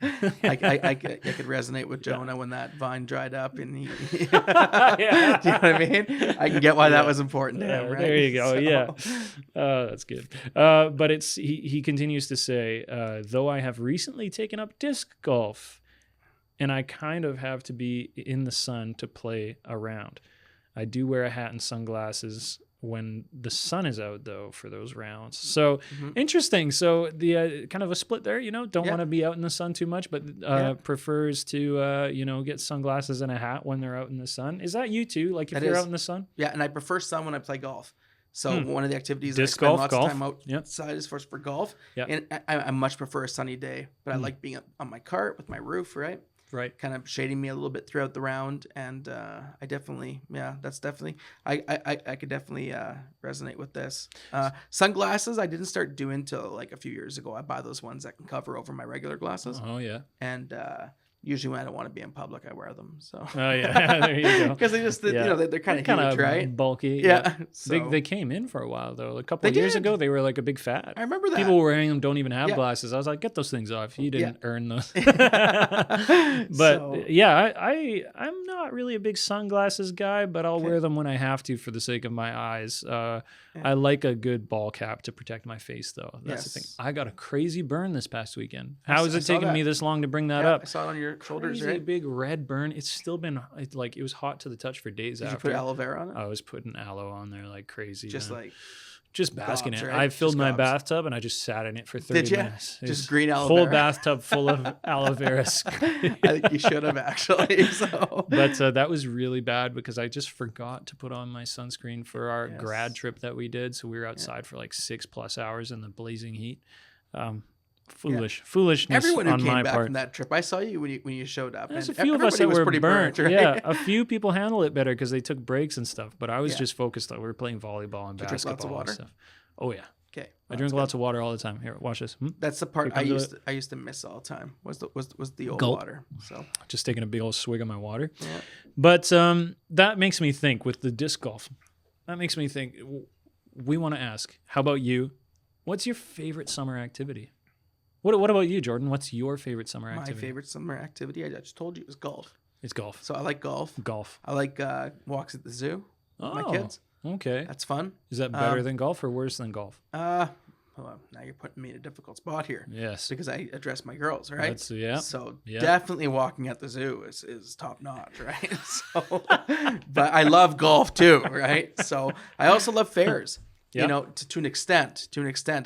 Speaker 2: I could resonate with Jonah when that vine dried up, and he.
Speaker 1: Yeah.
Speaker 2: Do you know what I mean? I can get why that was important to him. Right?
Speaker 1: There you go.
Speaker 2: So-
Speaker 1: Yeah. That's good. But he continues to say, though I have recently taken up disc golf, and I kind of have to be in the sun to play around. I do wear a hat and sunglasses when the sun is out, though, for those rounds. So interesting. So the kind of a split there, don't
Speaker 2: Yeah.
Speaker 1: want to be out in the sun too much, but prefers to, get sunglasses and a hat when they're out in the sun. Is that you too? Like if
Speaker 2: That
Speaker 1: you're
Speaker 2: is.
Speaker 1: out in the sun?
Speaker 2: Yeah, and I prefer sun when I play golf. So one of the activities
Speaker 1: Disc
Speaker 2: I spend
Speaker 1: golf,
Speaker 2: lots
Speaker 1: golf.
Speaker 2: of time
Speaker 1: Yep.
Speaker 2: outside is for golf.
Speaker 1: Yep.
Speaker 2: And I much prefer a sunny day, but I like being on my cart with my roof, right?
Speaker 1: Right.
Speaker 2: Kind of shading me a little bit throughout the round, and I definitely, that's definitely, I could definitely resonate with this. Sunglasses, I didn't start doing till like a few years ago. I buy those ones that can cover over my regular glasses,
Speaker 1: Oh, yeah.
Speaker 2: and usually when I don't want to be in public, I wear them. So
Speaker 1: Oh, yeah. There you go.
Speaker 2: because they just,
Speaker 1: Yeah.
Speaker 2: they're kind of
Speaker 1: Kinda
Speaker 2: huge, right?
Speaker 1: bulky.
Speaker 2: Yeah. So
Speaker 1: They came in for a while, though. A couple
Speaker 2: They
Speaker 1: of years
Speaker 2: did.
Speaker 1: ago, they were like a big fad.
Speaker 2: I remember that.
Speaker 1: People wearing them don't even have
Speaker 2: Yeah.
Speaker 1: glasses. I was like, get those things off. You didn't earn those. But
Speaker 2: So-
Speaker 1: yeah, I'm not really a big sunglasses guy, but I'll wear them when I have to for the sake of my eyes. I like a good ball cap to protect my face, though. That's the thing.
Speaker 2: Yes.
Speaker 1: I got a crazy burn this past weekend. How is
Speaker 2: I
Speaker 1: it
Speaker 2: saw
Speaker 1: taking
Speaker 2: that.
Speaker 1: me this long to bring that
Speaker 2: Yeah,
Speaker 1: up?
Speaker 2: I saw it on your shoulders,
Speaker 1: Crazy
Speaker 2: right?
Speaker 1: big red burn. It's still been it was hot to the touch for days
Speaker 2: Did you
Speaker 1: after.
Speaker 2: put aloe vera on it?
Speaker 1: I was putting aloe on there like crazy.
Speaker 2: Just
Speaker 1: man.
Speaker 2: like
Speaker 1: Just basking
Speaker 2: gobs,
Speaker 1: in it.
Speaker 2: right?
Speaker 1: I filled
Speaker 2: Just
Speaker 1: my
Speaker 2: gobs.
Speaker 1: bathtub and I just sat in it for 30
Speaker 2: Did ya?
Speaker 1: minutes. It
Speaker 2: Just
Speaker 1: was
Speaker 2: green aloe
Speaker 1: whole
Speaker 2: vera?
Speaker 1: bathtub full of aloe vera.
Speaker 2: I think you should have actually. So
Speaker 1: But that was really bad because I just forgot to put on my sunscreen for our
Speaker 2: Yes.
Speaker 1: grad trip that we did. So we were outside for like 6+ hours in the blazing heat. Foolishness
Speaker 2: everyone who
Speaker 1: on
Speaker 2: came
Speaker 1: my
Speaker 2: back
Speaker 1: part.
Speaker 2: from that trip, I saw you when you showed up.
Speaker 1: There's
Speaker 2: and
Speaker 1: a few of us
Speaker 2: everybody
Speaker 1: that
Speaker 2: was
Speaker 1: were
Speaker 2: pretty
Speaker 1: burnt.
Speaker 2: right?
Speaker 1: Yeah, a few people handle it better because they took breaks and stuff. But I was
Speaker 2: Yeah.
Speaker 1: just focused on we were playing volleyball and
Speaker 2: Did you drink
Speaker 1: basketball
Speaker 2: lots of
Speaker 1: and
Speaker 2: water?
Speaker 1: stuff. Oh yeah,
Speaker 2: Okay,
Speaker 1: I drink lots of water all the time. Here, watch this.
Speaker 2: That's the part
Speaker 1: Here comes
Speaker 2: I used to miss all the time. Was the old
Speaker 1: Gulp.
Speaker 2: water? So
Speaker 1: Just taking a big old swig of my water.
Speaker 2: yeah.
Speaker 1: But that makes me think with the disc golf. That makes me think. We want to ask, how about you? What's your favorite summer activity? What about you, Jordan? What's your favorite summer
Speaker 2: My
Speaker 1: activity?
Speaker 2: favorite summer activity, I just told you, was golf.
Speaker 1: It's golf.
Speaker 2: So I like golf.
Speaker 1: Golf.
Speaker 2: I like walks at the zoo with my
Speaker 1: Oh,
Speaker 2: kids.
Speaker 1: Okay.
Speaker 2: That's fun.
Speaker 1: Is that better than golf or worse than golf?
Speaker 2: Well, now you're putting me in a difficult spot here.
Speaker 1: Yes.
Speaker 2: Because I address my girls, right?
Speaker 1: That's- yeah.
Speaker 2: So
Speaker 1: Yeah.
Speaker 2: definitely walking at the zoo is top notch, right? So, but I love golf too, right? So I also love fairs.
Speaker 1: Yeah.
Speaker 2: You know, to an extent.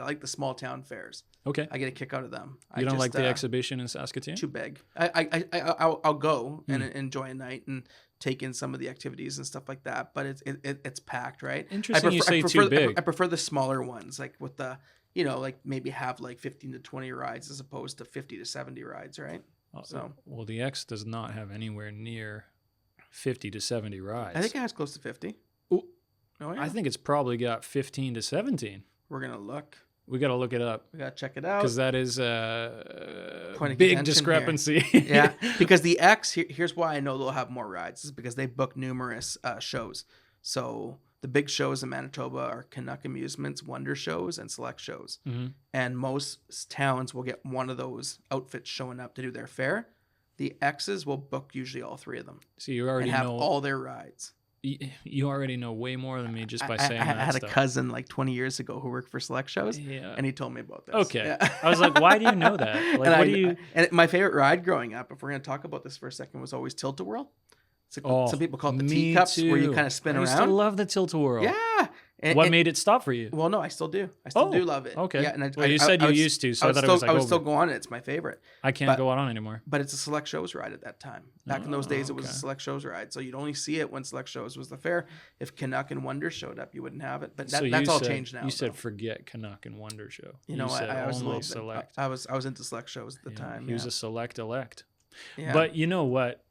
Speaker 2: I like the small town fairs.
Speaker 1: Okay.
Speaker 2: I get a kick out of them.
Speaker 1: You don't like the exhibition in Saskatoon?
Speaker 2: Too big. I'll go and enjoy a night and take in some of the activities and stuff like that. But it's packed, right?
Speaker 1: Interesting you say too big.
Speaker 2: I prefer the smaller ones, like with the, you know, like maybe have like 15 to 20 rides as opposed to 50 to 70 rides, right? So
Speaker 1: well, the X does not have anywhere near 50 to 70 rides.
Speaker 2: I think it has close to 50.
Speaker 1: Ooh.
Speaker 2: Oh, yeah.
Speaker 1: I think it's probably got 15 to 17.
Speaker 2: We're gonna look.
Speaker 1: We got to look it up.
Speaker 2: We gotta check it out
Speaker 1: Because that is a
Speaker 2: Point of
Speaker 1: big
Speaker 2: contention
Speaker 1: discrepancy.
Speaker 2: Yeah, because the X, here's why I know they'll have more rides, is because they book numerous shows. So the big shows in Manitoba are Canuck Amusements, Wonder Shows, and Select Shows.
Speaker 1: Mm-hmm.
Speaker 2: And most towns will get one of those outfits showing up to do their fair. The X's will book usually all three of them.
Speaker 1: So you already
Speaker 2: and have
Speaker 1: know
Speaker 2: all their rides.
Speaker 1: You already know way more than me just by saying that.
Speaker 2: I had
Speaker 1: stuff.
Speaker 2: a cousin like 20 years ago who worked for Select Shows,
Speaker 1: Yeah.
Speaker 2: and he told me about this.
Speaker 1: Okay.
Speaker 2: Yeah.
Speaker 1: I was like, why do you know that? Like, what do you?
Speaker 2: And my favorite ride growing up, if we're going to talk about this for a second, was always Tilt-A-Whirl. Some people call it the
Speaker 1: me
Speaker 2: teacups, where you
Speaker 1: too.
Speaker 2: kind of spin
Speaker 1: I used
Speaker 2: around.
Speaker 1: to love the Tilt-A-Whirl.
Speaker 2: Yeah.
Speaker 1: What made it stop for you?
Speaker 2: Well, no, I still do. I still do love it.
Speaker 1: Okay.
Speaker 2: Yeah, and
Speaker 1: well, you said you used to, so I thought it was like
Speaker 2: I would
Speaker 1: over.
Speaker 2: still go on it. It's my favorite.
Speaker 1: I can't go out on anymore.
Speaker 2: But it's a Select Shows ride at that time. Back in those days, it was a
Speaker 1: okay.
Speaker 2: Select Shows ride. So you'd only see it when Select Shows was the fair. If Canuck and Wonder showed up, you wouldn't have it. But that's all changed now.
Speaker 1: You said forget Canuck and Wonder Show.
Speaker 2: You know, I was
Speaker 1: only
Speaker 2: a
Speaker 1: select.
Speaker 2: I was into Select Shows at the time.
Speaker 1: He was a select elect.
Speaker 2: Yeah.
Speaker 1: But you know what?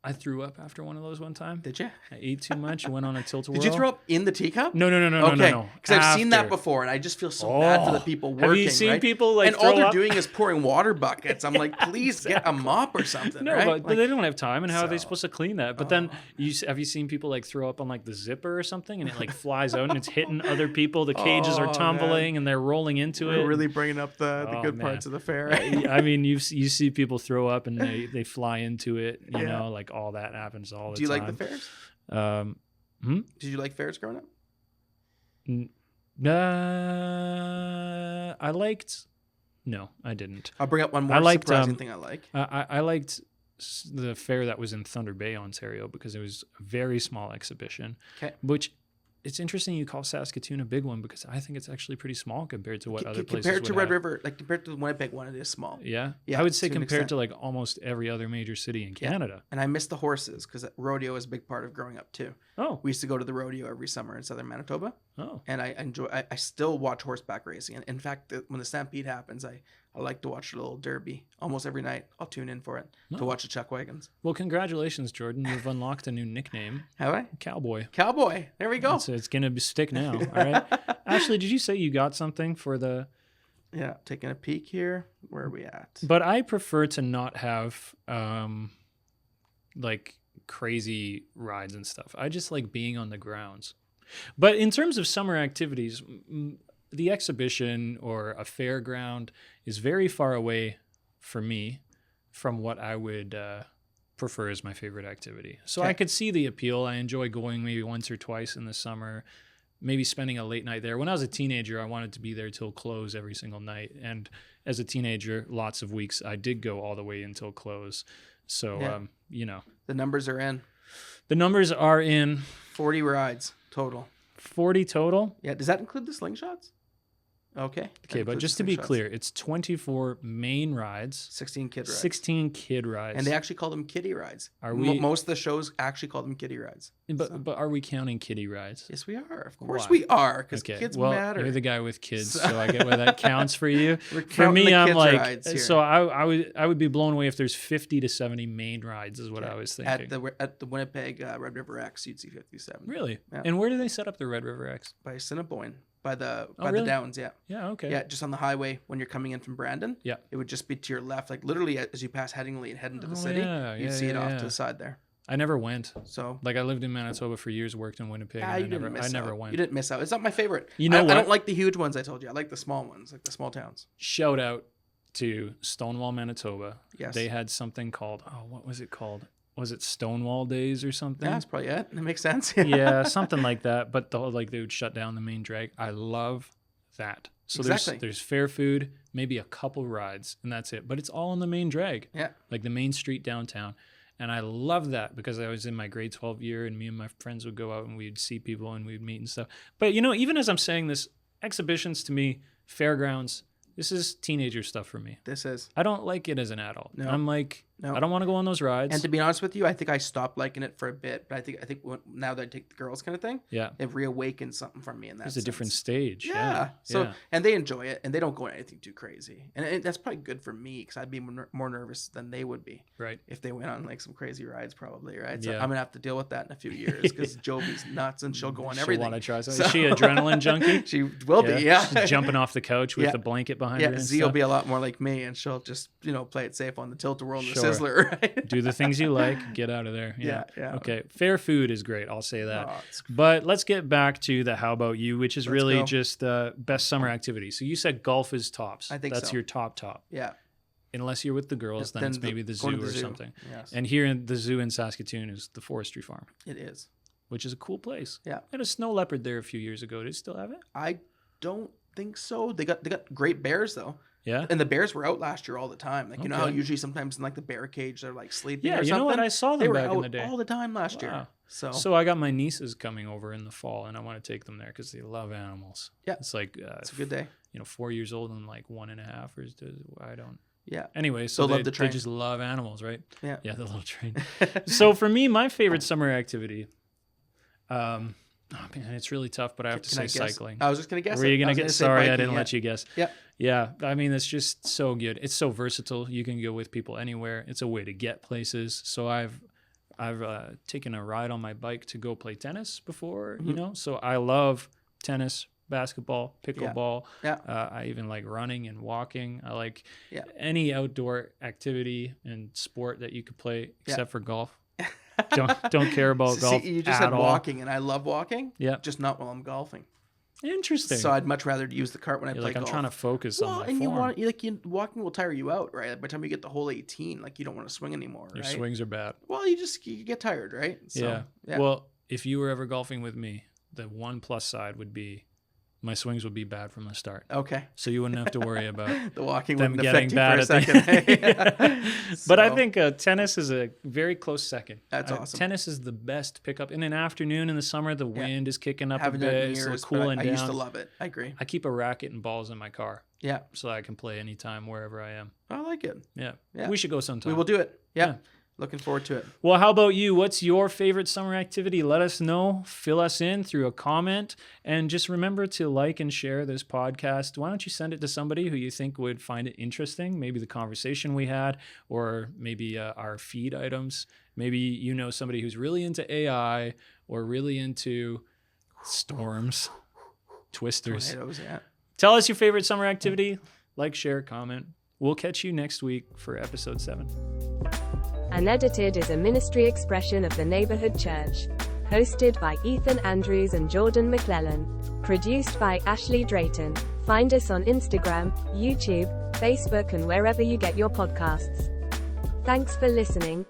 Speaker 1: I threw up after one of those one time.
Speaker 2: Did you?
Speaker 1: I ate too much. Went on a Tilt-A-Whirl.
Speaker 2: Did you throw up in the teacup?
Speaker 1: No.
Speaker 2: Okay.
Speaker 1: No.
Speaker 2: Because I've seen that
Speaker 1: After.
Speaker 2: before, and I just feel so bad for the people working.
Speaker 1: Have you seen
Speaker 2: right?
Speaker 1: people like
Speaker 2: and
Speaker 1: throw
Speaker 2: all they're
Speaker 1: up?
Speaker 2: doing is pouring water buckets. I'm like, please get a mop or something.
Speaker 1: No,
Speaker 2: right?
Speaker 1: but they don't have time, and how are they
Speaker 2: so-
Speaker 1: supposed to clean that? But then, have you seen people like throw up on like the zipper or something, and it like flies out and it's hitting other people? The cages are tumbling and they're rolling into it.
Speaker 2: We're really bringing up the good
Speaker 1: man.
Speaker 2: parts of the fair. Right?
Speaker 1: I mean, you see people throw up and they fly into it. You
Speaker 2: Yeah.
Speaker 1: know, like all that happens all the time.
Speaker 2: Do you like the fairs?
Speaker 1: Um,
Speaker 2: Did you like fairs growing up?
Speaker 1: I liked. No, I didn't.
Speaker 2: I'll bring up one more
Speaker 1: I liked,
Speaker 2: surprising thing I like.
Speaker 1: I liked the fair that was in Thunder Bay, Ontario, because it was a very small exhibition.
Speaker 2: Okay.
Speaker 1: Which it's interesting you call Saskatoon a big one, because I think it's actually pretty small compared to what other places
Speaker 2: Compared to
Speaker 1: would
Speaker 2: Red
Speaker 1: have.
Speaker 2: River, like compared to the Winnipeg one, it is small.
Speaker 1: Yeah?
Speaker 2: Yeah,
Speaker 1: I would say
Speaker 2: to an
Speaker 1: compared
Speaker 2: extent.
Speaker 1: to like almost every other major city in Canada.
Speaker 2: And I miss the horses because rodeo is a big part of growing up too.
Speaker 1: Oh.
Speaker 2: We used to go to the rodeo every summer in southern Manitoba.
Speaker 1: Oh.
Speaker 2: And I still watch horseback racing. And in fact, when the Stampede happens, I like to watch a little derby almost every night. I'll tune in for it to watch the chuck wagons.
Speaker 1: Well, congratulations, Jordan. You've unlocked a new nickname.
Speaker 2: Have I?
Speaker 1: Cowboy.
Speaker 2: Cowboy. There we go.
Speaker 1: It's going to stick now. All right. Ashley, did you say you got something for the...
Speaker 2: Yeah, taking a peek here. Where are we at?
Speaker 1: But I prefer to not have like crazy rides and stuff. I just like being on the grounds. But in terms of summer activities, the exhibition or a fairground is very far away for me from what I would prefer as my favorite activity. So
Speaker 2: Okay.
Speaker 1: I could see the appeal. I enjoy going maybe once or twice in the summer, maybe spending a late night there. When I was a teenager, I wanted to be there till close every single night. And as a teenager, lots of weeks I did go all the way until close. So,
Speaker 2: Yeah.
Speaker 1: you know,
Speaker 2: The numbers are in.
Speaker 1: the numbers are in
Speaker 2: 40 rides total.
Speaker 1: 40 total.
Speaker 2: Yeah, does that include the slingshots? Okay.
Speaker 1: Okay,
Speaker 2: That
Speaker 1: but
Speaker 2: includes
Speaker 1: just
Speaker 2: the
Speaker 1: to be
Speaker 2: slingshots.
Speaker 1: clear, it's 24 main rides,
Speaker 2: 16 kid rides.
Speaker 1: 16 kid rides.
Speaker 2: And they actually call them kiddie rides.
Speaker 1: Are we-
Speaker 2: Most of the shows actually call them kiddie rides.
Speaker 1: But are we counting kiddie rides?
Speaker 2: Yes, we are. Of course
Speaker 1: Why?
Speaker 2: we are, because
Speaker 1: Okay,
Speaker 2: kids
Speaker 1: well,
Speaker 2: matter.
Speaker 1: you're the guy with kids, so I get where that counts for you.
Speaker 2: We're
Speaker 1: For
Speaker 2: counting
Speaker 1: me,
Speaker 2: the
Speaker 1: I'm
Speaker 2: kids'
Speaker 1: like,
Speaker 2: rides here.
Speaker 1: so I would be blown away if there's 50 to 70 main rides, is what I was thinking.
Speaker 2: At the Winnipeg Red River X, you'd see 57.
Speaker 1: Really?
Speaker 2: Yeah.
Speaker 1: And where do they set up the Red River X?
Speaker 2: By Assiniboine, by the
Speaker 1: really?
Speaker 2: Downs, yeah.
Speaker 1: Yeah, okay.
Speaker 2: Yeah, just on the highway when you're coming in from Brandon.
Speaker 1: Yeah.
Speaker 2: It would just be to your left, like literally as you pass Headingley and head into the
Speaker 1: Oh,
Speaker 2: city,
Speaker 1: yeah,
Speaker 2: you'd
Speaker 1: yeah,
Speaker 2: see it
Speaker 1: yeah,
Speaker 2: off
Speaker 1: yeah.
Speaker 2: to the side there.
Speaker 1: I never went.
Speaker 2: So
Speaker 1: Like I lived in Manitoba for years, worked in Winnipeg, and
Speaker 2: you didn't miss
Speaker 1: I never
Speaker 2: out.
Speaker 1: went.
Speaker 2: You didn't miss out. It's not my favorite.
Speaker 1: You know
Speaker 2: I
Speaker 1: what?
Speaker 2: don't like the huge ones I told you. I like the small ones, like the small towns.
Speaker 1: Shout out to Stonewall, Manitoba.
Speaker 2: Yes.
Speaker 1: They had something called, what was it called? Was it Stonewall Days or something?
Speaker 2: Yeah, that's probably it. That makes sense.
Speaker 1: Yeah, something like that. But they would shut down the main drag. I love that. So
Speaker 2: Exactly.
Speaker 1: there's fair food, maybe a couple rides, and that's it. But it's all on the main drag.
Speaker 2: Yeah.
Speaker 1: Like the main street downtown. And I love that because I was in my grade 12 year and me and my friends would go out and we'd see people and we'd meet and stuff. But, you know, even as I'm saying this, exhibitions to me, fairgrounds, this is teenager stuff for me.
Speaker 2: This is.
Speaker 1: I don't like it as an adult.
Speaker 2: No.
Speaker 1: I'm like,
Speaker 2: No.
Speaker 1: I don't want to go on those rides.
Speaker 2: And to be honest with you, I think I stopped liking it for a bit. But I think now that I take the girls kind of thing,
Speaker 1: yeah.
Speaker 2: it reawakened something from me in that
Speaker 1: It's
Speaker 2: sense.
Speaker 1: a different stage.
Speaker 2: Yeah. So,
Speaker 1: yeah.
Speaker 2: and they enjoy it, and they don't go on anything too crazy. And that's probably good for me because I'd be more nervous than they would be.
Speaker 1: Right.
Speaker 2: If they went on like some crazy rides, probably, right? So
Speaker 1: Yeah.
Speaker 2: I'm going to have to deal with that in a few years because Jovi's nuts and she'll go on everything.
Speaker 1: She'll want to try something. Is she an adrenaline junkie?
Speaker 2: She will be, yeah.
Speaker 1: She's jumping off the couch with
Speaker 2: Yeah.
Speaker 1: the blanket behind
Speaker 2: Yeah,
Speaker 1: her.
Speaker 2: Z will be a lot more like me, and she'll just, play it safe on the tilt-a-whirl and the
Speaker 1: Sure.
Speaker 2: sizzler, right?
Speaker 1: Do the things you like, get out of there.
Speaker 2: Yeah, yeah.
Speaker 1: Okay. Fair food is great. I'll say that.
Speaker 2: Oh, it's
Speaker 1: But let's get back to the How About You, which is
Speaker 2: Let's
Speaker 1: really
Speaker 2: go.
Speaker 1: just the best summer activity. So you said golf is tops.
Speaker 2: I think
Speaker 1: that's
Speaker 2: so.
Speaker 1: your top.
Speaker 2: Yeah.
Speaker 1: Unless you're with the girls, then it's maybe the
Speaker 2: going
Speaker 1: zoo
Speaker 2: to
Speaker 1: or
Speaker 2: the
Speaker 1: something.
Speaker 2: Yes,
Speaker 1: And here in the zoo in Saskatoon is the forestry farm,
Speaker 2: it is.
Speaker 1: which is a cool place.
Speaker 2: Yeah.
Speaker 1: They had a snow leopard there a few years ago. Do they still have it?
Speaker 2: I don't think so. They got great bears though.
Speaker 1: Yeah.
Speaker 2: And the bears were out last year all the time. Like, you know how
Speaker 1: Okay.
Speaker 2: usually sometimes in like the bear cage they're like sleeping
Speaker 1: Yeah,
Speaker 2: or
Speaker 1: you
Speaker 2: something?
Speaker 1: know what? I saw
Speaker 2: They
Speaker 1: them
Speaker 2: were
Speaker 1: back in
Speaker 2: out
Speaker 1: the day.
Speaker 2: all the time last year.
Speaker 1: Wow.
Speaker 2: So
Speaker 1: I got my nieces coming over in the fall, and I want to take them there because they love animals.
Speaker 2: Yeah.
Speaker 1: It's like
Speaker 2: it's a good day.
Speaker 1: 4 years old and like 1.5, or I don't.
Speaker 2: Yeah.
Speaker 1: Anyway, so
Speaker 2: They'll
Speaker 1: they,
Speaker 2: love the train.
Speaker 1: they just love animals, right?
Speaker 2: Yeah.
Speaker 1: Yeah, the little train. So for me, my favorite summer activity, oh man, it's really tough, but I have to
Speaker 2: Can
Speaker 1: say
Speaker 2: I guess?
Speaker 1: cycling.
Speaker 2: I was just gonna guess.
Speaker 1: Were you gonna get?
Speaker 2: say
Speaker 1: Sorry, I
Speaker 2: biking,
Speaker 1: didn't
Speaker 2: yeah.
Speaker 1: let you guess.
Speaker 2: Yeah.
Speaker 1: Yeah, I mean, it's just so good. It's so versatile. You can go with people anywhere. It's a way to get places. So I've taken a ride on my bike to go play tennis before, So I love tennis, basketball, pickleball.
Speaker 2: Yeah.
Speaker 1: I even like running and walking. I like
Speaker 2: Yeah.
Speaker 1: any outdoor activity and sport that you could play except for golf. Don't care about
Speaker 2: See,
Speaker 1: golf
Speaker 2: you just
Speaker 1: at
Speaker 2: said
Speaker 1: all.
Speaker 2: walking, and I love walking.
Speaker 1: Yeah.
Speaker 2: Just not while I'm golfing.
Speaker 1: Interesting.
Speaker 2: So I'd much rather use the cart when I
Speaker 1: You're
Speaker 2: play
Speaker 1: like, I'm
Speaker 2: golf.
Speaker 1: trying to focus
Speaker 2: Well,
Speaker 1: on my
Speaker 2: and
Speaker 1: form.
Speaker 2: walking will tire you out, right? By the time you get the whole 18, like you don't want to swing anymore,
Speaker 1: Your
Speaker 2: right?
Speaker 1: swings are bad.
Speaker 2: Well, you get tired, right? So,
Speaker 1: Yeah. Well, if you were ever golfing with me, the one plus side would be my swings would be bad from the start.
Speaker 2: Okay.
Speaker 1: So you wouldn't have to worry about
Speaker 2: The walking
Speaker 1: them
Speaker 2: wouldn't
Speaker 1: getting
Speaker 2: affect you for
Speaker 1: bad
Speaker 2: a
Speaker 1: at
Speaker 2: second.
Speaker 1: the But I
Speaker 2: So,
Speaker 1: think tennis is a very close second.
Speaker 2: That's awesome.
Speaker 1: Tennis is the best pickup. In an afternoon in the summer, the wind is kicking up
Speaker 2: haven't
Speaker 1: a
Speaker 2: done it
Speaker 1: bit.
Speaker 2: in
Speaker 1: It's
Speaker 2: years, but
Speaker 1: cooling
Speaker 2: I
Speaker 1: down.
Speaker 2: used to love it. I agree.
Speaker 1: I keep a racket and balls in my car
Speaker 2: Yeah.
Speaker 1: so I can play anytime, wherever I am.
Speaker 2: I like it.
Speaker 1: Yeah.
Speaker 2: Yeah.
Speaker 1: We should go sometime.
Speaker 2: We will do it. Yeah.
Speaker 1: Yeah.
Speaker 2: Looking forward to it.
Speaker 1: Well, how about you? What's your favorite summer activity? Let us know. Fill us in through a comment. And just remember to like and share this podcast. Why don't you send it to somebody who you think would find it interesting? Maybe the conversation we had, or maybe our feed items. Maybe you know somebody who's really into AI or really into storms, twisters.
Speaker 2: Tornadoes, yeah.
Speaker 1: Tell us your favorite summer activity. Like, share, comment. We'll catch you next week for episode 7.
Speaker 3: Unedited is a ministry expression of the Neighbourhood Church. Hosted by Ethan Andrews and Jordan McClellan. Produced by Ashley Drayton. Find us on Instagram, YouTube, Facebook, and wherever you get your podcasts. Thanks for listening.